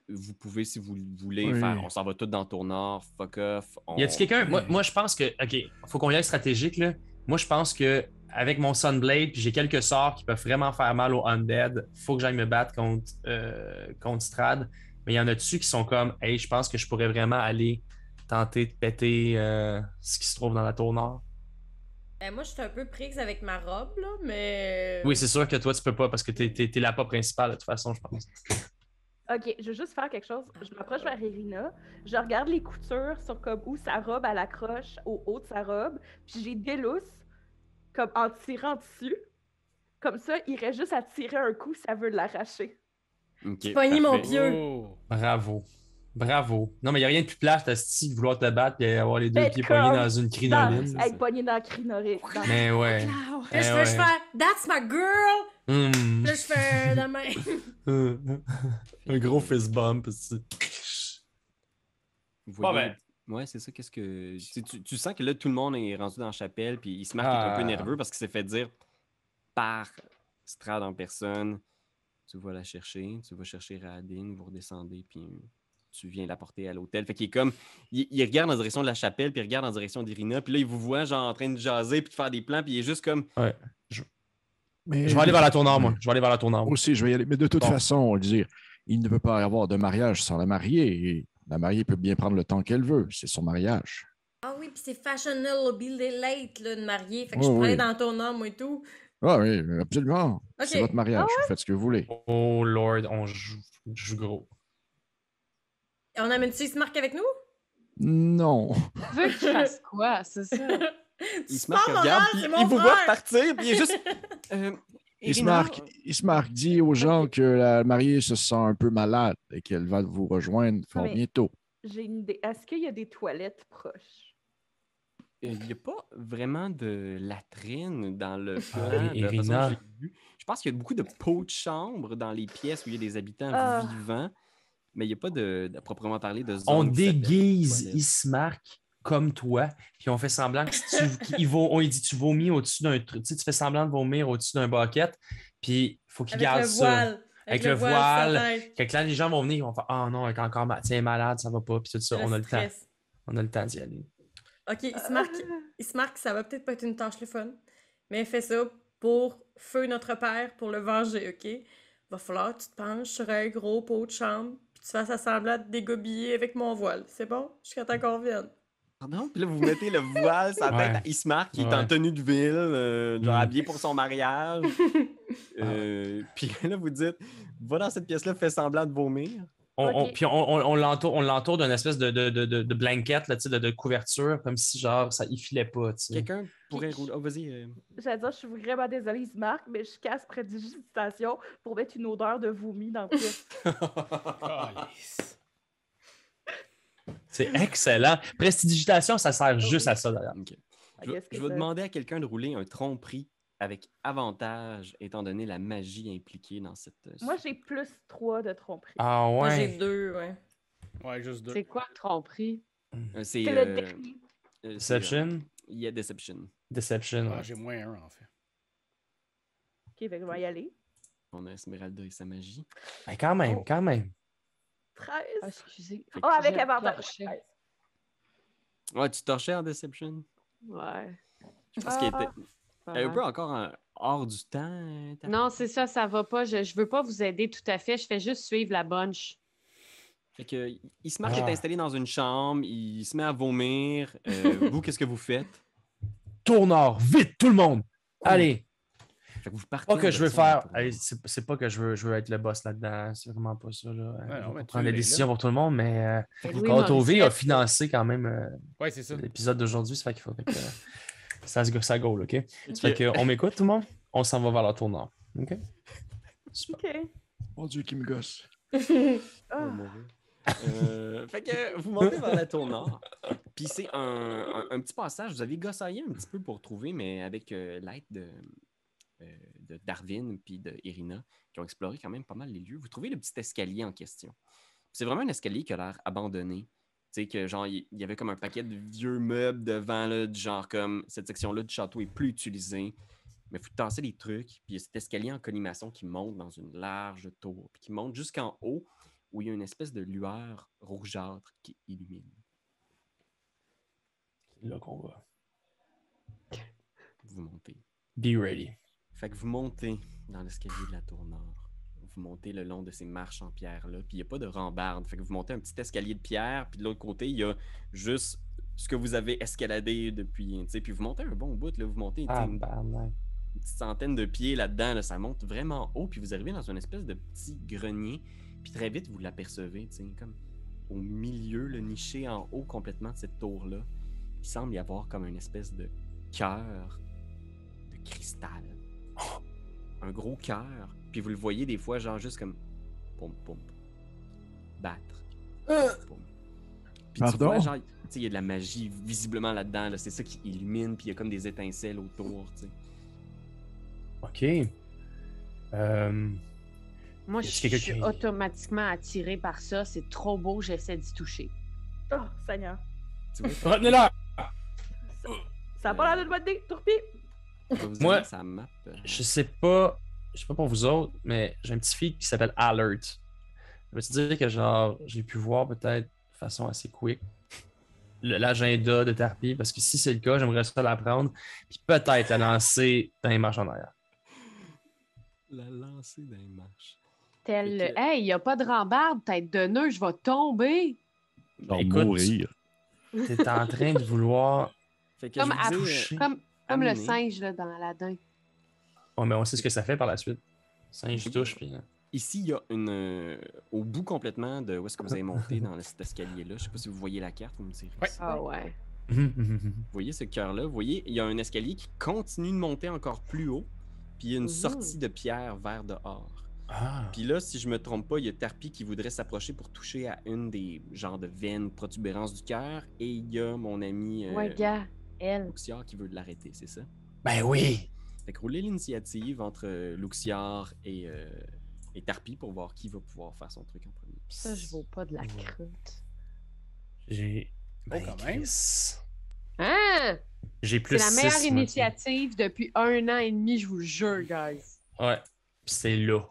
vous pouvez, si vous voulez, Oui. faire. On s'en va tous dans le tour nord, fuck off. Y a-tu quelqu'un? Moi, je pense que. OK, faut qu'on y aille stratégique, là. Moi, je pense que avec mon Sunblade, puis j'ai quelques sorts qui peuvent vraiment faire mal aux Undead, faut que j'aille me battre contre Strad. Mais il y en a-tu qui sont comme, hey, je pense que je pourrais vraiment aller tenter de péter ce qui se trouve dans la tour nord? Moi, je suis un peu prise avec ma robe, là, mais. Oui, c'est sûr que toi, tu peux pas parce que t'es la pas principale, de toute façon, je pense. Ok, je veux juste faire quelque chose. Je m'approche vers Irina. Je regarde les coutures sur comme où sa robe elle accroche au haut de sa robe. Puis j'ai des lousses comme en tirant dessus. Comme ça, il reste juste à tirer un coup si elle veut l'arracher. Ok, Pogné mon parfait. pieu. Oh. Bravo. Bravo. Non, mais il n'y a rien de plus plate, Asti, de vouloir te battre et avoir les deux Être pieds comme poignés dans une crinoline. ça. Être pogné dans la crinoline. Mais ouais. Là, Eh je fais, ouais. je fais, that's my girl. Hmm. Là, je fais de même. Un gros fist bump. Asti. Vous voyez, Pas ouais, c'est ça. Qu'est-ce que. Tu sens que là, tout le monde est rendu dans la chapelle, puis il se marque est un peu Ah. nerveux parce qu'il s'est fait dire par Strad en personne. Tu vas la chercher, tu vas chercher Radin, vous redescendez, puis tu viens la porter à l'hôtel. Fait qu'il est comme. Il regarde en direction de la chapelle, puis il regarde en direction d'Irina, puis là, il vous voit, genre, en train de jaser, puis de faire des plans, puis il est juste comme. Mais Je vais aller vers la tour nord, moi. Je vais aller vers la tour nord. Moi aussi, je vais y aller. Mais de toute Bon. façon, on va dire, il ne peut pas y avoir de mariage sans la mariée. Et la mariée peut bien prendre le temps qu'elle veut. C'est son mariage. Ah oui, puis c'est fashionable late, là, de marier. Fait que Ouais, je peux oui. aller dans ton homme et tout. Ah oui, absolument. Ok. C'est votre mariage. Vous faites ce que vous voulez. Oh Lord, on joue gros. Et on amène-tu Marc avec nous? Non. Tu veux que je fasse quoi, c'est ça? Il se C'est marque, pas il regarde, moral, puis c'est mon il vous voit frère. partir, puis il est juste. Irina, Il se marque dit aux gens que la mariée se sent un peu malade et qu'elle va vous rejoindre fort Mais- bientôt. J'ai une idée. Est-ce qu'il y a des toilettes proches? Il n'y a pas vraiment de latrine dans le plan. Ah, de la façon Irina. que j'ai vu. Je pense qu'il y a beaucoup de pots de chambre dans les pièces où il y a des habitants Ah. vivants, mais il n'y a pas de proprement parler de zone. On qui s'appelle déguise toilette. Ismark comme toi, puis on fait semblant que on lui dit tu vomis au-dessus d'un truc, tu sais, tu fais semblant de vomir au-dessus d'un bucket, puis il faut qu'il Avec garde le ça. voile. Avec le sur voile. sa tête. Fait que là, les gens vont venir, ils vont faire ah non, elle est encore tiens, elle est malade, ça va pas, puis tout ça, on a le temps. stress. On a le temps d'y aller. Ok, il se marque, ça va peut-être pas être une tâche le fun, mais fais ça pour feu notre père, pour le venger, ok? Va falloir que tu te penches sur un gros pot de chambre, puis tu fasses semblant de dégobiller avec mon voile. C'est bon? Jusqu'à temps qu'on revienne. Pardon? Puis là, vous mettez le voile sur la Ouais. tête à Ismark, qui est Ouais. en tenue de ville, genre Mm. habillé pour son mariage. Puis là, vous dites, va dans cette pièce-là, fais semblant de vomir. Ok. Puis on l'entoure d'une espèce de blanket, là, tu sais, de couverture, comme si genre ça y filait pas. Tu sais. Quelqu'un pourrait rouler. Oh, vas-y. J'allais dire, je suis vraiment désolée, Marc, mais je casse prédigitation pour mettre une odeur de vomi dans le pièce. Calice. C'est excellent. Prestidigitation, ça sert juste à ça, d'ailleurs. Ok. I Je guess que vais ça- demander à quelqu'un de rouler un tromperie avec avantage, étant donné la magie impliquée dans cette. Moi, j'ai plus 3 de tromperie. Ah Moi, j'ai ouais. 2, ouais. Ouais, juste 2. C'est quoi tromperie? C'est C'est le défi. Deception? Il y a Deception. Deception, ouais. J'ai moins 1, en fait. Ok, fait que je vais y aller. On a Esmeralda et sa magie. Ben, quand même, Oh. quand même. 13. Ah, excusez. Oh, avec Je avantage. torchais. 13. Ouais, tu torchais en Deception? Ouais. Je pense qu'elle était pas un mal. peu encore hors du temps. Non, c'est ça va pas. Je veux pas vous aider tout à fait. Je fais juste suivre la bunch. Fait que, il se marque d'être Ah. installé dans une chambre, il se met à vomir. Vous, qu'est-ce que vous faites? Tournard, vite, tout le monde! Allez! Fait que vous partez Pas en que je veux direction faire. du tournoi. Allez, c'est pas que je veux être le boss là-dedans. C'est vraiment pas ça. Là. non, Je vais mais pas tu prendre des l'es, décisions là. pour tout le monde, mais Oui, Call of Maurice, a financé quand même Ouais, c'est ça. l'épisode d'aujourd'hui. Ça fait qu'il faudrait que ça goal, OK? Ça fait qu'on m'écoute, tout le monde? On s'en va vers le tournant. OK? Super. Ok. Mon Dieu, qui me gosse. Oh, Ah. mon Dieu. Fait que vous montez vers la tour nord. Puis c'est un petit passage. Vous avez gossaillé un petit peu pour trouver, mais avec l'aide de Darwin puis de Irina, qui ont exploré quand même pas mal les lieux. Vous trouvez le petit escalier en question. C'est vraiment un escalier qui a l'air abandonné. Tu sais, que genre, il y avait comme un paquet de vieux meubles devant, là, du genre comme cette section-là du château est plus utilisée. Mais il faut tasser des trucs. Puis il y a cet escalier en colimaçon qui monte dans une large tour, puis qui monte jusqu'en haut, où il y a une espèce de lueur rougeâtre qui illumine. C'est là qu'on va. Vous montez. Be ready. Fait que vous montez dans l'escalier de la tour nord. Vous montez le long de ces marches en pierre-là, puis il n'y a pas de rambarde. Fait que vous montez un petit escalier de pierre, puis de l'autre côté, il y a juste ce que vous avez escaladé depuis, tu sais, puis vous montez un bon bout, là, vous montez tu sais, Ah, une ben, petite centaine de pieds là-dedans, là, ça monte vraiment haut, puis vous arrivez dans une espèce de petit grenier, puis très vite, vous l'apercevez, tu sais, comme au milieu, le niché en haut complètement de cette tour-là. Il semble y avoir comme une espèce de cœur de cristal. Un gros cœur, puis vous le voyez des fois, genre juste comme poum, poum, battre. Poum. Puis tu Pardon? vois, genre, tu sais, il y a de la magie visiblement là-dedans, là, c'est ça qui illumine, puis il y a comme des étincelles autour, tu sais. OK. Moi, Y a-t-il je quelqu'un suis qui- automatiquement attirée par ça. C'est trop beau, j'essaie d'y toucher. Oh, Seigneur. Tu vois, Retenez-la! Ça a pas l'air d'une bonne idée. Tourpi. je vais vous Moi, donner sa map. Je sais pas pour vous autres, mais j'ai un petit fille qui s'appelle Alert. Je veux te dire que genre, j'ai pu voir peut-être de façon assez quick l'agenda de Tarpi, parce que si c'est le cas, j'aimerais ça la prendre, puis peut-être la lancer dans les marches en arrière. La lancer dans les marches. Tel, Fait que- hey, il n'y a pas de rambarde, tête de nœud, je vais tomber. Genre Écoute, mourir. T'es en train de vouloir. Fait que Comme je à vous ai, toucher. Comme le amené. singe là, dans Aladdin. Oh, mais on sait ce que ça fait par la suite. Singe touche, puis. Ici, il y a une. Au bout complètement de où est-ce que vous avez monté dans cet escalier-là. Je sais pas si vous voyez la carte, vous me direz. Ouais. si. Ah ouais. Vous voyez ce cœur-là? Vous voyez, il y a un escalier qui continue de monter encore plus haut. Puis il y a une Mhm. sortie de pierre vers dehors. Ah. Puis là, si je me trompe pas, il y a Tarpi qui voudrait s'approcher pour toucher à une des genres de veines protubérances du cœur. Et il y a mon ami Ouais, gars, elle. Luxiar qui veut l'arrêter, c'est ça? Ben oui! Fait que roulez l'initiative entre Luxiar et Tarpi pour voir qui va pouvoir faire son truc en premier. Ça, je vaux pas de la croûte. J'ai. Ben, quand même. Chris. Hein? J'ai plus C'est la meilleure 6, moi. initiative depuis 1 an et demi, je vous le jure, guys. Ouais. Puis c'est là.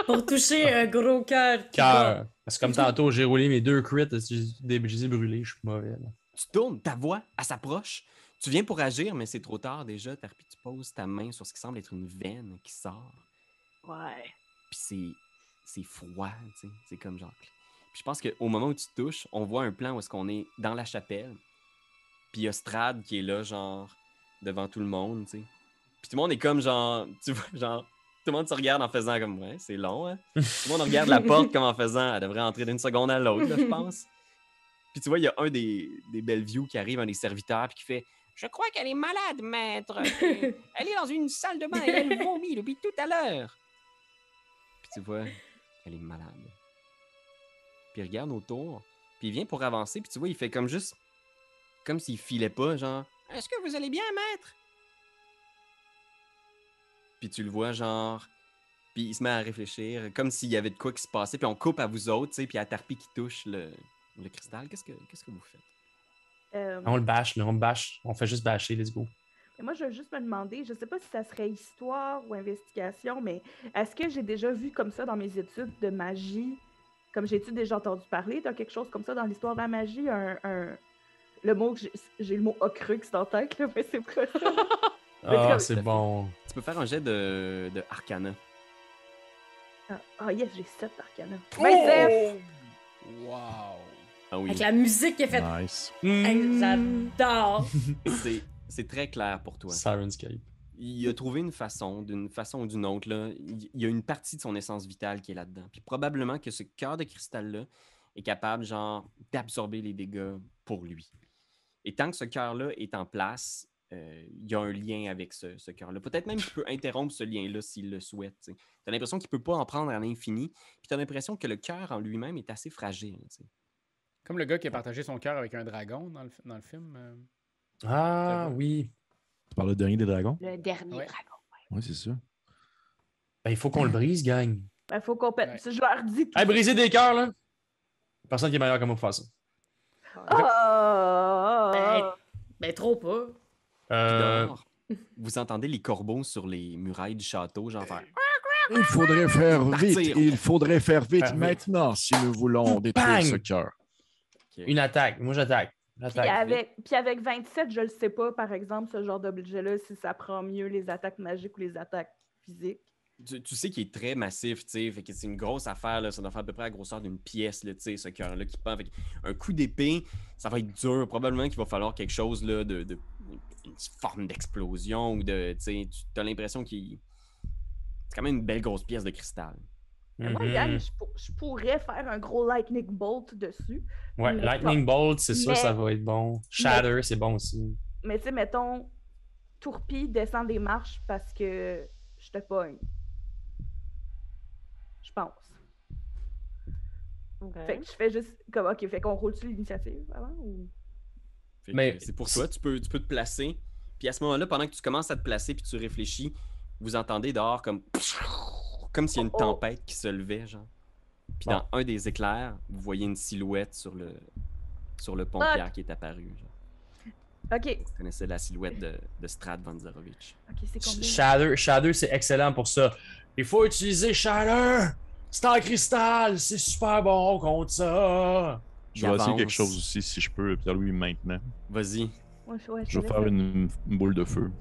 Pour toucher un gros cœur. qui bat. Cœur. Parce que comme tantôt, j'ai roulé mes 2 crits, je les ai brûlés, je suis mauvais. Là. Tu tournes, ta voix, elle s'approche. Tu viens pour agir, mais c'est trop tard déjà. Tarpi, tu poses ta main sur ce qui semble être une veine qui sort. Ouais. Puis c'est froid, tu sais. C'est comme genre. Puis je pense qu'au moment où tu touches, on voit un plan où est-ce qu'on est dans la chapelle. Puis il y a Strad qui est là, genre, devant tout le monde, tu sais. Puis tout le monde est comme genre, tu vois, genre, Tout le monde se regarde en faisant comme, ouais, c'est long, hein. Tout le monde regarde la porte comme en faisant, elle devrait entrer d'une seconde à l'autre, là, je pense. Puis tu vois, il y a un des Bellevue qui arrive, un des serviteurs, puis qui fait « Je crois qu'elle est malade, maître. Elle est dans une salle de bain et elle vomit depuis tout à l'heure. » Puis tu vois, elle est malade. Puis il regarde autour, puis il vient pour avancer, puis tu vois, il fait comme juste... Comme s'il filait pas, genre « Est-ce que vous allez bien, maître? » Puis tu le vois, genre... Puis il se met à réfléchir, comme s'il y avait de quoi qui se passait, puis on coupe à vous autres, tu sais, puis à Tarpi qui touche le cristal. Qu'est-ce que vous faites? On le bâche, là, on le bâche. On fait juste bâcher, let's go. Moi, je veux juste me demander, je sais pas si ça serait histoire ou investigation, mais est-ce que j'ai déjà vu comme ça dans mes études de magie, comme j'ai-tu déjà entendu parler de quelque chose comme ça dans l'histoire de la magie, le mot que j'ai le mot ocrux en tête, là, mais c'est pas ça. Ah, c'est bon. Tu peux faire un jet de Arcana. Ah, yes, j'ai 7 Arcana. 27! Wow! Ah oui, Avec la musique qui est faite. Nice. Hey, j'adore. c'est très clair pour toi. Sirenscape. Il a trouvé une façon, d'une façon ou d'une autre, là, il y a une partie de son essence vitale qui est là-dedans. Puis probablement que ce cœur de cristal-là est capable, genre, d'absorber les dégâts pour lui. Et tant que ce cœur-là est en place, il y a un lien avec ce cœur-là. Peut-être même qu'il peut interrompre ce lien-là s'il le souhaite. Tu as l'impression qu'il ne peut pas en prendre à l'infini. Puis tu as l'impression que le cœur en lui-même est assez fragile. T'sais. Comme le gars qui a partagé son cœur avec un dragon dans le film. Ah, oui. Tu parles du dernier des dragons? Le dernier Ouais. dragon. Oui, c'est ça. Ben, il faut qu'on le brise, gang. Ben, faut qu'on pète. Ouais. Je leur dis tout. Hey, briser des cœurs, là. Personne qui est meilleur que moi pour faire ça. Ben, trop pas. Puis dehors, vous entendez les corbeaux sur les murailles du château, genre faire... Il faudrait faire Partir. vite. Il faudrait faire vite Faire vite. maintenant si nous voulons détruire Bang! ce cœur. Une attaque. Moi, j'attaque. Puis avec 27, je le sais pas, par exemple, ce genre d'objet-là, si ça prend mieux les attaques magiques ou les attaques physiques. Tu sais qu'il est très massif, tu sais, fait que c'est une grosse affaire, là, ça doit faire à peu près la grosseur d'une pièce, là, tu sais, ce cœur-là qui pend. Fait un coup d'épée, ça va être dur, probablement qu'il va falloir quelque chose, là, une forme d'explosion, ou de, tu sais, tu as l'impression qu'il... C'est quand même une belle grosse pièce de cristal. Mais moi, Yann, je pourrais faire un gros lightning bolt dessus. Ouais, Mais Lightning Bolt, c'est sûr, Mais- ça va être bon. Shatter, c'est bon aussi. Mais tu sais, mettons, Tourpi descend des marches parce que je te pogne. Je pense. Fait que je fais juste comme, ok, fait qu'on roule-tu l'initiative avant ou... Fait que Mais- c'est pour toi, tu peux te placer. Puis à ce moment-là, pendant que tu commences à te placer puis tu réfléchis, vous entendez dehors comme s'il y a une tempête qui se levait, genre. Puis dans un des éclairs, vous voyez une silhouette sur le pont Fuck. Pierre qui est apparu. Genre. Ok, Vous connaissez la silhouette de Strad von Zarovich. ok, c'est combien? Shatter, c'est excellent pour ça. Il faut utiliser Shatter! C'est en cristal! C'est super bon contre ça! Je vais essayer avance. quelque chose aussi, si je peux, Pierre-Louis, maintenant. Vas-y, Ouais, Je vais faire une boule de feu.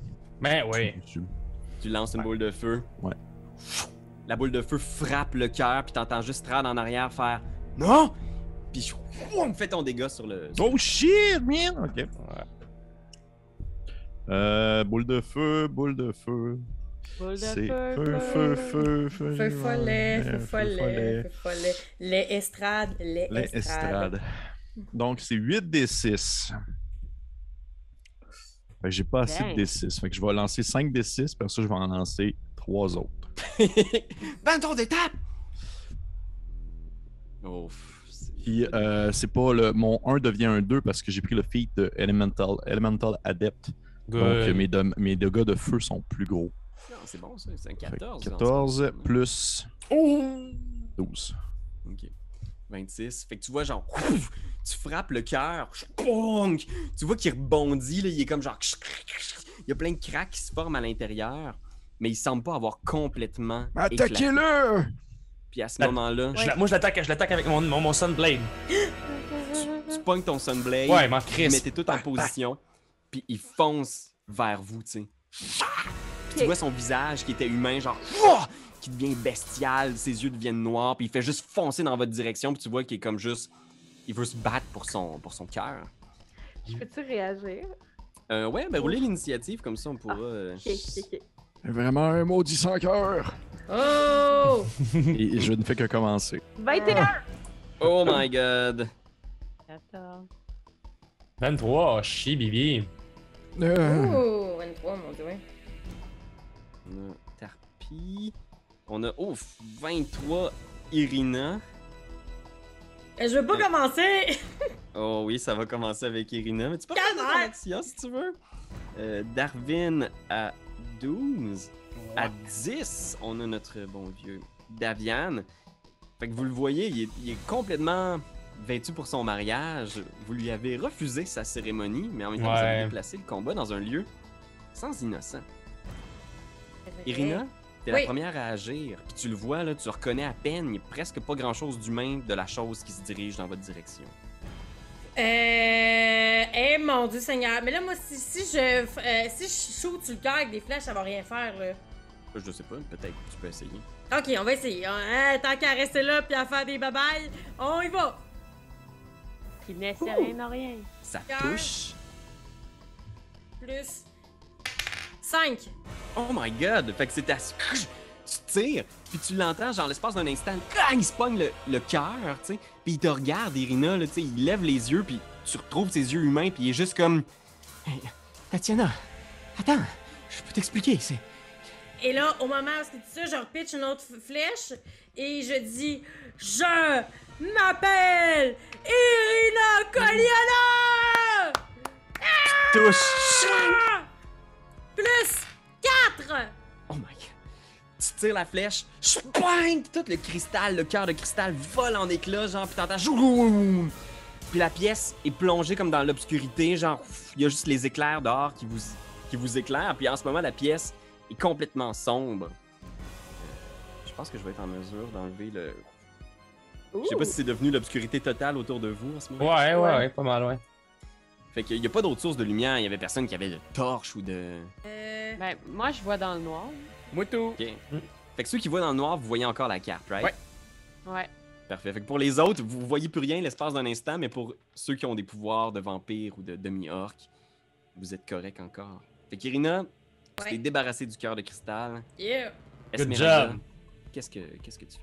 Ben oui. dessus. tu lances une boule de feu. Ouais. La boule de feu frappe le cœur, puis t'entends juste Strad en arrière faire « Non! » Puis fais ton dégât sur le... Oh shit, man! Ok. Boule de feu, boule de feu. C'est feu, feu, feu, feu. Feu follet, feu feu follet, feu follet. Les estrades, les Les estrades. estrades. Donc, c'est 8 des 6. Fait que j'ai pas assez de Dang. D6. Fait que je vais lancer 5 D6, puis ça, je vais en lancer 3 autres. Bâton d'étape! Oh, Puis, c'est pas le. Mon 1 devient un 2 parce que j'ai pris le feat de Elemental Adept. Donc, mes dégâts de feu sont plus gros. non, c'est bon ça, c'est un Fait que 14. 14 plus 12. Ok. 26. Fait que tu vois, genre, ouf, tu frappes le cœur, pong! Tu vois qu'il rebondit, là, il est comme genre. Il y a plein de cracks qui se forment à l'intérieur, mais il semble pas avoir complètement. éclaté. Attaquez-le! Puis à ce Ah, moment-là, Moi, je l'attaque avec mon Sunblade. tu pognes ton Sunblade, Ouais, m'en tu crisse. mettez tout en position, puis il fonce vers vous, tu sais. Puis tu vois son visage qui était humain, genre, qui devient bestial, ses yeux deviennent noirs, puis il fait juste foncer dans votre direction, puis tu vois qu'il est comme juste. Il veut se battre pour son cœur. Je peux-tu réagir? Ouais, ben roulez l'initiative, comme ça on pourra. Ok. Vraiment un maudit sans cœur. Oh! Et je ne fais que commencer. 21! Oh my god. 14. 23, chi, Bibi. Oh! 23, mon dieu. On a Tarpi. On a, 23 Irina. Je veux pas commencer! Oh oui, ça va commencer avec Irina, mais tu peux faire ton Calvaire! action si tu veux. Darwin à 12. À Ouais. 10, on a notre bon vieux Davian. Fait que vous le voyez, il est complètement vêtu pour son mariage. Vous lui avez refusé sa cérémonie, mais en même temps, vous avez Ouais. déplacé le combat dans un lieu sans innocent. Irina, t'es Oui. la première à agir. Puis tu le vois, là, tu reconnais à peine, il n'y a presque pas grand-chose d'humain de la chose qui se dirige dans votre direction. Eh mon dieu Seigneur. Mais là, moi, si je shoot sur le cœur avec des flèches, ça va rien faire, là. Je sais pas, peut-être que tu peux essayer. Ok, on va essayer. Tant qu'à rester là puis à faire des babayes, on y va! Qui n'essaie rien n'a rien. Ça Cœur. touche. Plus 5. Oh my god! Fait que c'est à... Tu tires, puis tu l'entends, genre l'espace d'un instant, il se pogne le cœur, tu sais, puis il te regarde, Irina, là, tu sais, il lève les yeux, puis tu retrouves ses yeux humains, puis il est juste comme... Hey, Tatiana, attends, je peux t'expliquer, c'est... Et là, au moment où tu dis ça, je repitch une autre flèche et je dis je m'appelle Irina Koliana! Touche! Plus 4! Oh my god! Tu tires la flèche, spling! Tout le cristal, le cœur de cristal vole en éclats, genre, puis t'entends... Jououm! Puis la pièce est plongée comme dans l'obscurité, genre, il y a juste les éclairs dehors qui vous éclairent, puis en ce moment, la pièce est complètement sombre. Je pense que je vais être en mesure d'enlever le... Je sais pas si c'est devenu l'obscurité totale autour de vous en ce moment. Ouais, pas mal, ouais. Fait qu'il y a pas d'autre source de lumière, il y avait personne qui avait de torche ou de... Ben, moi, je vois dans le noir. Moi tout. Ok. Fait que ceux qui voient dans le noir, vous voyez encore la carte, right? Ouais. Ouais. Parfait. Fait que pour les autres, vous voyez plus rien l'espace d'un instant, mais pour ceux qui ont des pouvoirs de vampire ou de demi-orc, vous êtes correct encore. Fait qu'Irina, tu Ouais. t'es débarrassé du cœur de cristal. Yeah! Good Esmeralda, job. qu'est-ce que tu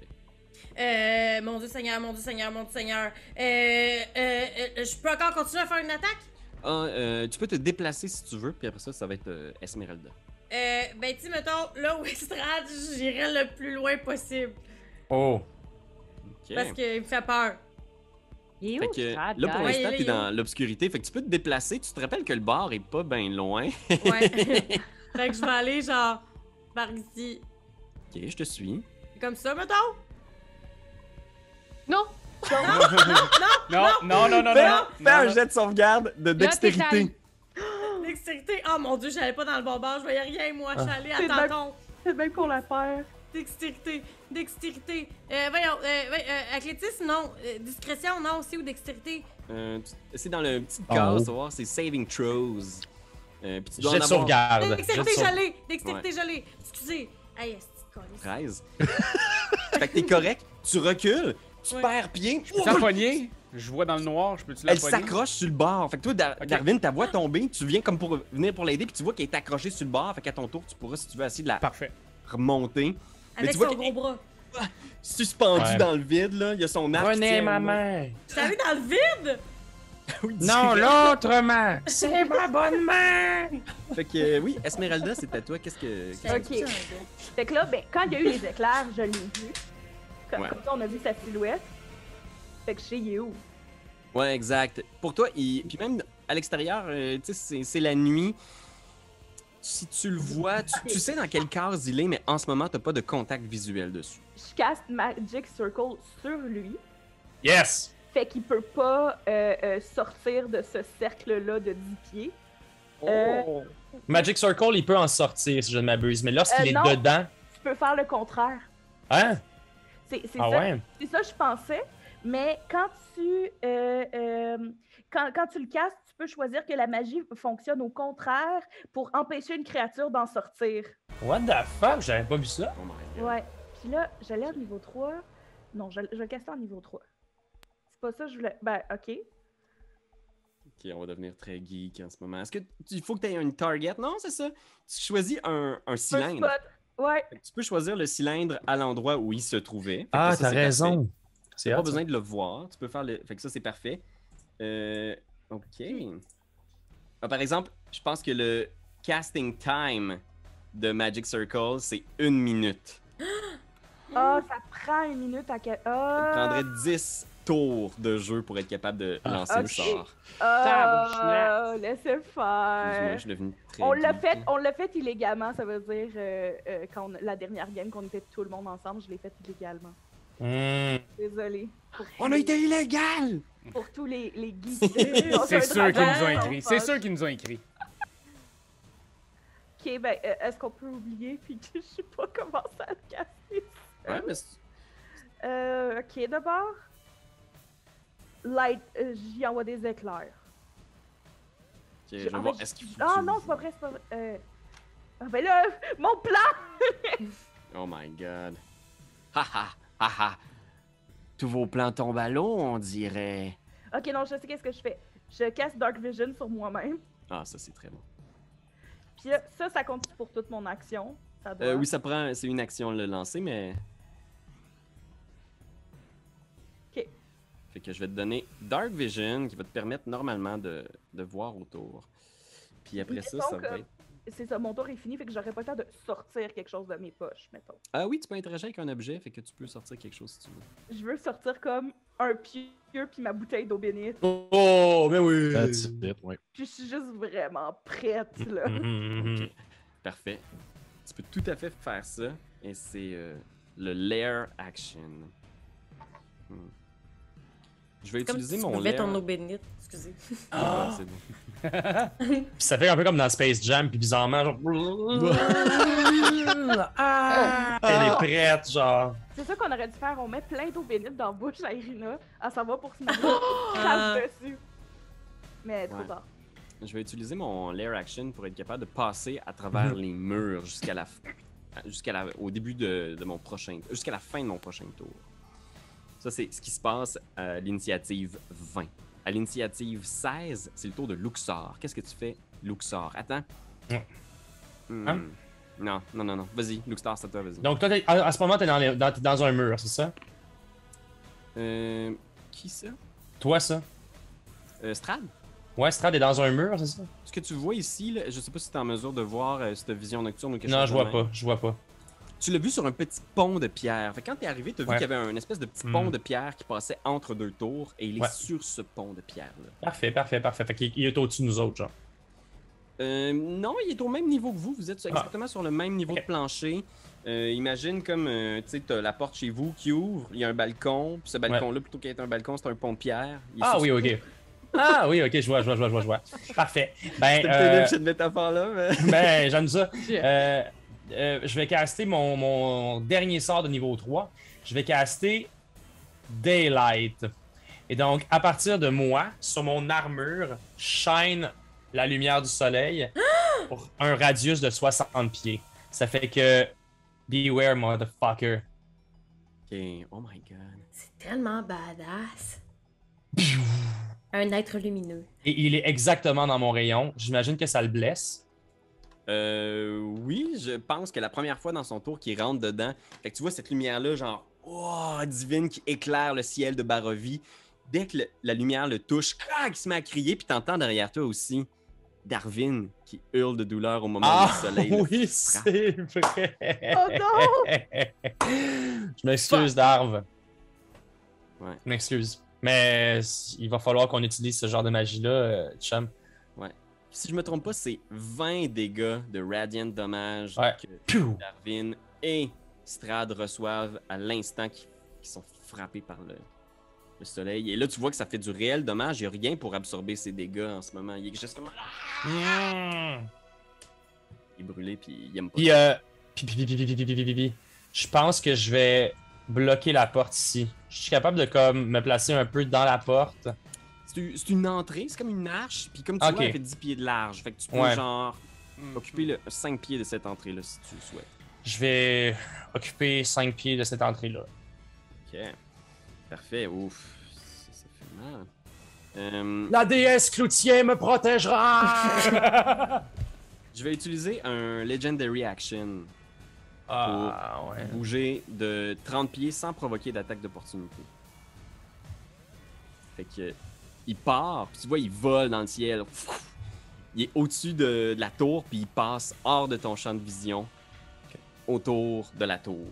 fais? Mon dieu Seigneur, mon dieu Seigneur, mon dieu Seigneur. Je peux encore continuer à faire une attaque? Tu peux te déplacer si tu veux, puis après ça va être Esmeralda. Ben, tu sais, mettons, là où Estrade, j'irai le plus loin possible. Oh. Ok. Parce qu'il me fait peur. Il est Fait où, que Strad, là, pour guys? Ouais, l'instant, il est t'es où? dans l'obscurité. Fait que tu peux te déplacer. Tu te rappelles que le bar est pas bien loin. Ouais. Fait que je vais aller, genre, par ici. Ok, je te suis. Comme ça, mettons? Non! Non. Fais un jet de sauvegarde de dextérité. Dextérité. Oh mon dieu, j'allais pas dans le bon bar, je voyais rien, moi. Je suis allée C'est à tonton. C'est bien qu'on la perd. Dextérité. Dextérité. Voyons, athlétisme, non. Discrétion, non, aussi, ou dextérité. C'est dans le petit En cas, haut. tu vas voir, c'est saving throws. Puis tu dois Jet en de avoir sauvegarde. Jet de Dextérité, sauve- j'allais. Dextérité, j'allais. Excusez. Hey, c'est quoi, 13. Fait que t'es correct, tu recules, tu Ouais. perds pied. Tu la poignée? Je vois dans le noir, je peux-tu la Elle poigner? s'accroche sur le bord. Fait que toi, Ok. Darwin, ta voix tombée, tu viens comme pour venir pour l'aider, puis tu vois qu'elle est accrochée sur le bord. Fait qu'à ton tour, tu pourras, si tu veux, essayer de la Parfait. remonter. Avec tu vois son que- gros bras. Suspendu Ouais. dans le vide, là, il y a son arc. qui Prenez tient ma une main. Je suis allée dans le vide! Oui, Non, direct. l'autre main. C'est ma bonne main. Fait que oui, Esmeralda, c'est à toi. Qu'est-ce que. Ok. Fait que là, ben, quand il y a eu les éclairs, je l'ai vu. Comme, Ouais. comme ça, on a vu sa silhouette. Fait que je sais, il est où? Ouais, exact. Pour toi, puis même à l'extérieur, tu sais, c'est la nuit. Si tu le vois, tu sais dans quelle case il est, mais en ce moment, t'as pas de contact visuel dessus. Je caste Magic Circle sur lui. Yes. Fait qu'il peut pas sortir de ce cercle-là de 10 pieds. Magic Circle, il peut en sortir si je ne m'abuse, mais lorsqu'il est non. dedans. Tu peux faire le contraire. Hein? C'est Ah ça, ouais? c'est ça que je pensais. Mais quand tu quand tu le castes, tu peux choisir que la magie fonctionne au contraire pour empêcher une créature d'en sortir. What the fuck? J'avais pas vu ça. Oh my God. Ouais. Puis là, j'allais au niveau 3. Non, je vais le caster en niveau 3. C'est pas ça que je voulais. Ben, ok. Ok, on va devenir très geek en ce moment. Est-ce que il faut que tu aies une target? Non, c'est ça. Tu choisis un Un cylindre. spot. Ouais. Fait que tu peux choisir le cylindre à l'endroit où il se trouvait. Fait que Ah, ça, t'as c'est raison. parfait. C'est T'as pas hot, besoin de le voir. Tu peux faire le. Fait que ça, c'est parfait. Ok. Ah, par exemple, je pense que le casting time de Magic Circle, c'est 1 minute. Ah, ça prend 1 minute à quel. Ça te prendrait 10 tours de jeu pour être capable de lancer le ok. sort. Laissez Excuse-moi, faire. je suis devenu très. On l'a geeky. fait illégalement, ça veut dire quand la dernière game qu'on était tout le monde ensemble, je l'ai fait illégalement. Désolée. On a été illégal! Pour tous les geeks. C'est sûr qu'ils nous ont Ah, écrit. C'est sûr qu'ils nous ont écrit. Ok, ben, est-ce qu'on peut oublier puis que je sais pas comment ça le casser? Ouais, mais Ok, d'abord. Light, j'y envoie des éclairs. je vais voir. Est-ce qu'il faut. Ah non, c'est pas vrai, c'est pas vrai. Ah ben là, mon plan! Oh my god. Ha ha ha ha. Tous vos plans tombent à l'eau, on dirait. Ok, non, je sais qu'est-ce que je fais. Je casse Dark Vision sur moi-même. Ah, ça, c'est très bon. Puis là, ça compte pour toute mon action. Ça doit... Oui, ça prend. C'est une action de le lancer, mais. Ok. Fait que je vais te donner Dark Vision qui va te permettre normalement de voir autour. Puis après ça, ça va être. C'est ça, mon tour est fini, fait que j'aurais pas le temps de sortir quelque chose de mes poches, mettons. Ah oui, tu peux interagir avec un objet, fait que tu peux sortir quelque chose si tu veux. Je veux sortir comme un pieu puis ma bouteille d'eau bénite. Oh, mais oui! That's it, ouais. Puis je suis juste vraiment prête, là. Ok, parfait. Tu peux tout à fait faire ça, et c'est le Lair Action. Je vais Comme utiliser si tu mon buvais Lair. ton eau bénite. Excusez. Ah, c'est bon. Puis ça fait un peu comme dans Space Jam, puis bizarrement, genre. Elle est prête, genre. C'est ça qu'on aurait dû faire, on met plein d'eau bénite dans la bouche à Irina, à savoir pour se mettre crache dessus. Mais trop Ouais. tard. Je vais utiliser mon Lair Action pour être capable de passer à travers les murs au début de mon prochain, jusqu'à la fin de mon prochain tour. Ça, c'est ce qui se passe à l'initiative 20. À l'initiative 16, c'est le tour de Luxor. Qu'est-ce que tu fais, Luxor? Attends. Hein? Non. Vas-y, Luxor, c'est à toi, vas-y. Donc, toi, à ce moment, t'es dans un mur, c'est ça? Qui ça? Toi, ça? Strad? Ouais, Strad est dans un mur, c'est ça? Ce que tu vois ici, là, je sais pas si tu es en mesure de voir cette vision nocturne ou quelque Non, chose je de vois même. pas, je vois pas. Tu l'as vu sur un petit pont de pierre. Fait que quand t'es arrivé, t'as vu Ouais. qu'il y avait un espèce de petit pont de pierre qui passait entre deux tours et il est Ouais. sur ce pont de pierre-là. Parfait. Fait qu'il est au-dessus de nous autres, genre. Non, il est au même niveau que vous. Vous êtes exactement sur le même niveau Ok. de plancher. Imagine comme, tu sais, t'as la porte chez vous qui ouvre, il y a un balcon, puis ce balcon-là, plutôt qu'être un balcon, c'est un pont de pierre. Il est Ah sur oui, ce ok. pont. Ah oui, ok, je vois. Parfait. Ben, C'était pénible cette métaphore-là, mais... ben j'aime ça. Je vais caster mon dernier sort de niveau 3. Je vais caster Daylight. Et donc, à partir de moi, sur mon armure, shine la lumière du soleil pour un radius de 60 pieds. Ça fait que beware, motherfucker. Ok, oh my god. C'est tellement badass. Un être lumineux. Et il est exactement dans mon rayon. J'imagine que ça le blesse. Oui, je pense que la première fois dans son tour qu'il rentre dedans, fait que tu vois cette lumière-là, genre, oh, divine, qui éclaire le ciel de Barovie. Dès que la lumière le touche, il se met à crier, puis t'entends derrière toi aussi Darwin qui hurle de douleur au moment où le soleil le oui, frappe. c'est vrai. Oh non! Je m'excuse, Darv. Ouais. Je m'excuse. Mais il va falloir qu'on utilise ce genre de magie-là, chum. Si je me trompe pas, c'est 20 dégâts de Radiant Dommage Ouais. que Piou! Darwin et Strad reçoivent à l'instant qu'ils sont frappés par le soleil. Et là, tu vois que ça fait du réel dommage. Il n'y a rien pour absorber ces dégâts en ce moment. Il est juste comme... Il est brûlé, puis il aime pas. Puis, je pense que je vais bloquer la porte ici. Je suis capable de comme me placer un peu dans la porte. C'est une entrée, c'est comme une arche, puis comme tu Ok. vois, elle fait 10 pieds de large. Fait que tu peux Ouais. genre occuper le 5 pieds de cette entrée-là si tu le souhaites. Je vais occuper 5 pieds de cette entrée-là. Ok. Parfait, ouf. Ça fait mal. La déesse Cloutier me protégera! Je vais utiliser un Legendary Action. Ah, ouais. bouger de 30 pieds sans provoquer d'attaque d'opportunité. Fait que il part, puis tu vois, il vole dans le ciel. Il est au-dessus de la tour, puis il passe hors de ton champ de vision autour de la tour.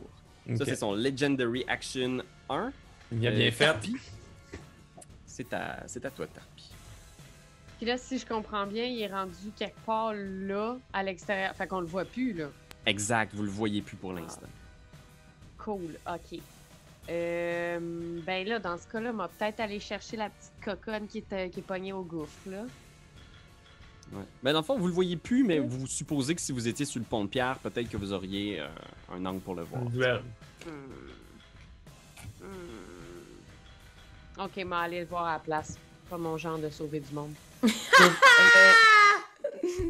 Ça, Ok. c'est son Legendary Action 1. Bien, bien fait. Tarpi. C'est à toi, Tarpi. Puis là, si je comprends bien, il est rendu quelque part là, à l'extérieur. Fait qu'on le voit plus, là. Exact, vous le voyez plus pour l'instant. Cool, ok. Ben là, dans ce cas-là, on va peut-être aller chercher la petite coconne qui est pognée au gouffre, là. Ouais. Ben, dans le fond, vous le voyez plus, mais vous supposez que si vous étiez sur le pont de pierre, peut-être que vous auriez un angle pour le voir. Duel. Ok, mais aller le voir à la place. Pas mon genre de sauver du monde.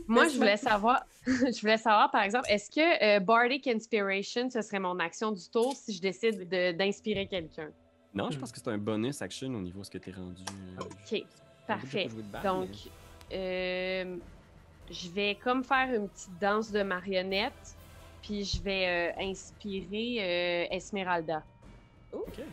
Moi, je voulais savoir, par exemple, est-ce que Bardic Inspiration, ce serait mon action du tour si je décide d'inspirer quelqu'un? Non, je pense que c'est un bonus action au niveau de ce que t'es rendu. Ok, parfait. J'ai pas joué de balle, Donc, je vais comme faire une petite danse de marionnette, puis je vais inspirer Esmeralda. Ok. C'est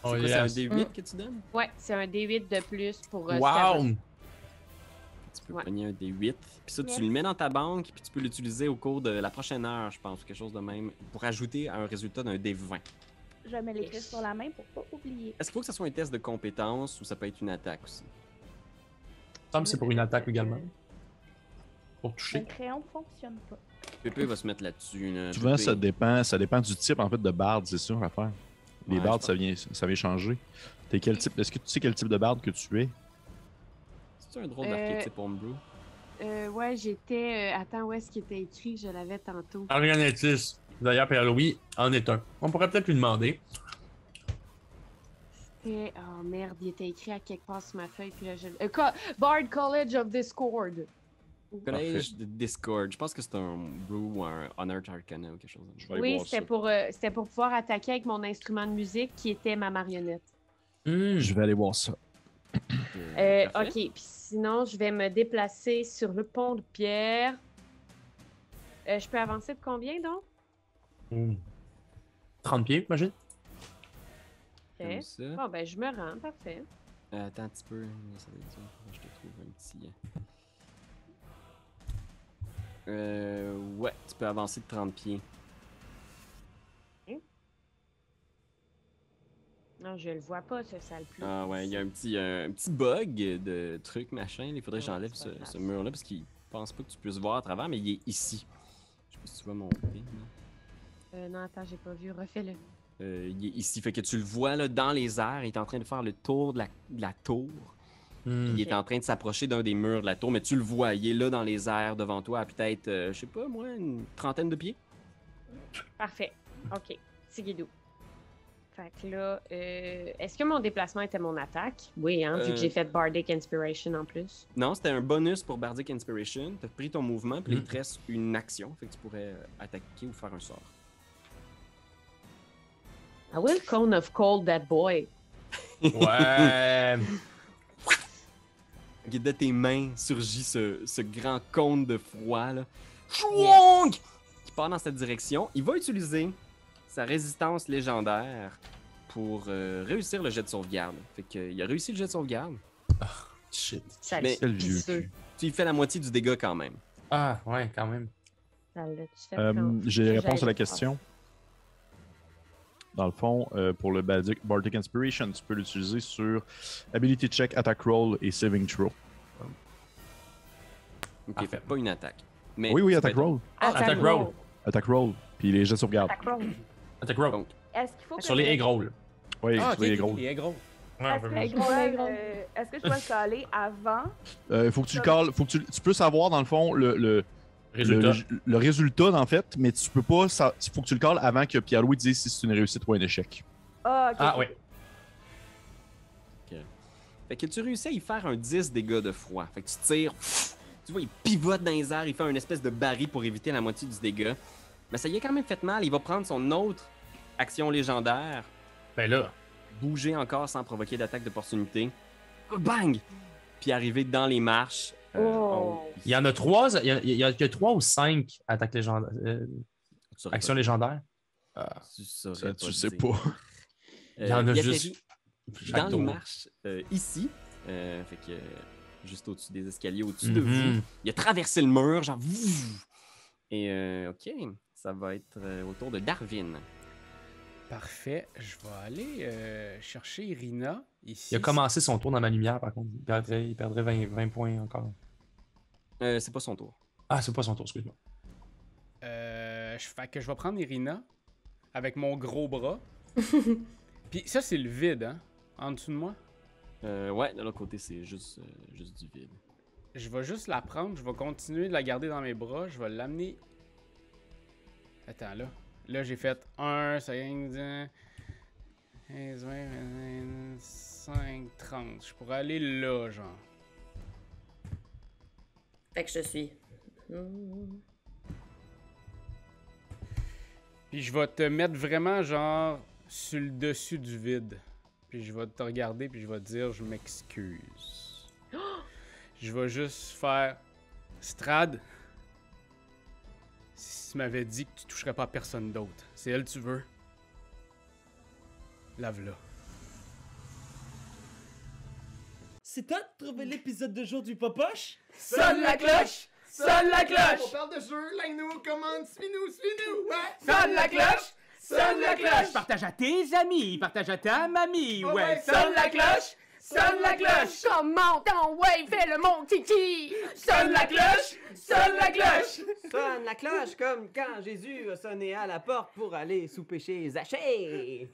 Oh, quoi, yes. c'est un D8 que tu donnes? Ouais, c'est un D8 de plus pour Wow! Tu peux Ouais. pogner un D8. Puis ça, tu le mets dans ta banque, puis tu peux l'utiliser au cours de la prochaine heure, je pense, ou quelque chose de même, pour ajouter à un résultat d'un D20. Je vais me l'écrire sur la main pour pas oublier. Est-ce qu'il faut que ce soit un test de compétence ou ça peut être une attaque aussi? Il me semble que c'est pour une attaque également. Pour Le toucher. crayon ne fonctionne pas. Pépé va se mettre là-dessus. Là. Souvent, Pépé. ça dépend du type en fait de barde, c'est ça l'affaire. Les Ouais, bardes, je ça vient changer. T'es quel type? Est-ce que tu sais quel type de barde que tu es? C'est un drôle d'archétype homebrew. Ouais, j'étais. Attends, où est-ce qu'il était écrit? Je l'avais tantôt. Marionnettiste. D'ailleurs, Pierre-Louis en est un. On pourrait peut-être lui demander. C'était. Oh merde, il était écrit à quelque part sur ma feuille. Puis là, Bard College of Discord. Collège de Discord. Je pense que c'est un brew ou un Honor Arcana ou quelque chose. Je vais aller Oui, voir ça. c'était pour pouvoir attaquer avec mon instrument de musique qui était ma marionnette. Je vais aller voir ça. Ok, puis sinon, je vais me déplacer sur le pont de pierre. Je peux avancer de combien donc? 30 pieds, imagine. Ok. Comme ça. Bon, ben, je me rends, parfait. Attends un petit peu. Ça va être dur. Je te trouve un petit. Ouais, tu peux avancer de 30 pieds. Non, je le vois pas, ce sale plus. Ah ouais, il y a un petit bug de truc machin. Il faudrait que Ouais, j'enlève c'est pas grave. ce mur-là parce qu'il pense pas que tu puisses voir à travers, mais il est ici. Je sais pas si tu vas monter. Non, attends, j'ai pas vu. Refais-le. Il est ici. Fait que tu le vois là, dans les airs. Il est en train de faire le tour de la tour. Il est en train de s'approcher d'un des murs de la tour, mais tu le vois. Il est là dans les airs devant toi à peut-être, je sais pas moi, une trentaine de pieds. Parfait. OK. Tigidou. Fait que là, est-ce que mon déplacement était mon attaque? Oui, hein, vu que j'ai fait Bardic Inspiration en plus. Non, c'était un bonus pour Bardic Inspiration. T'as pris ton mouvement, puis il te reste une action. Fait que tu pourrais attaquer ou faire un sort. I will cone of cold that boy. Ouais. De tes mains surgit ce grand cône de froid là. Chouong! Qui part dans cette direction. Il va utiliser sa résistance légendaire pour réussir le jet de sauvegarde. Fait qu'il a réussi le jet de sauvegarde. Shit. Ça Mais- Quel vieux pisseux. cul. Tu lui fais la moitié du dégât quand même. Ah, ouais, quand même. Ça l'a-tu fait quand- J'ai les réponses à la J'allais- question. Dans le fond, pour le Bardic Inspiration, tu peux l'utiliser sur Ability Check, Attack Roll et Saving Throw. Ok, Parfait. fait pas une attaque. Mais Oui, ça Attack peut être- Roll. Attack roll. Attack Roll. Puis les jets de sauvegarde. Attack roll. Attack roll. Donc, Est-ce qu'il faut que Sur les egg rolls. Oui, Ah, sur les gros. il est gros. Ouais, Est-ce que, vraiment. je dois, est-ce que je dois le caler avant? Faut que tu le cales. Faut que tu peux savoir, dans le fond, Résultat. le résultat, en fait, mais tu peux pas. Il faut que tu le cales avant que Pierre-Louis dise si c'est une réussite ou un échec. Ah, ok. Ah, ouais. fait que tu réussis à y faire un 10 dégâts de froid. Fait que tu tires, tu vois, il pivote dans les airs, il fait une espèce de baril pour éviter la moitié du dégât. Mais ça y a quand même fait mal. Il va prendre son autre action légendaire, Ben là. bouger encore sans provoquer d'attaque d'opportunité. Bang! Puis arriver dans les marches. Oh. Il y en a 3. Il y a que 3 ou 5 attaques légendaires. saurais Action pas. légendaire. Tu saurais Ça, pas tu sais dire. pas. Il y en a il juste atterrit chaque dans les tour. marches ici. Fait que juste au-dessus des escaliers, au-dessus de vous. Mhm. Il a traversé le mur, genre. Et OK, ça va être au tour de Darwin. Parfait. Je vais aller chercher Irina ici. Il a commencé son tour dans ma lumière, par contre. Il perdrait 20 points encore. C'est pas son tour. Ah, c'est pas son tour, excuse-moi. Fait que je vais prendre Irina avec mon gros bras. Puis ça, c'est le vide, hein? En dessous de moi. Ouais, de l'autre côté, c'est juste du vide. Je vais juste la prendre. Je vais continuer de la garder dans mes bras. Je vais l'amener. Attends, là. Là, j'ai fait 1, 5, 10, 15, 20, 25, 30. Je pourrais aller là, genre. Fait que je te suis. Puis je vais te mettre vraiment, genre, sur le dessus du vide. Puis je vais te regarder, puis je vais te dire, je m'excuse. Je vais juste faire... Strad, si tu m'avais dit que tu toucherais pas à personne d'autre, c'est elle que tu veux? Lave-la. C'est toi de trouver l'épisode de jour du Popoche? Sonne la cloche! Sonne la cloche! On parle de jeu, like-nous, commande, suis-nous, ouais! Sonne la cloche! Sonne la cloche! Partage à tes amis, partage à ta mamie, ouais! Sonne la cloche! Sonne la cloche! Comment ton ouais, fais le mon kiki! Sonne la cloche! Sonne la cloche! Sonne la cloche comme quand Jésus a sonné à la porte pour aller souper chez Zachée!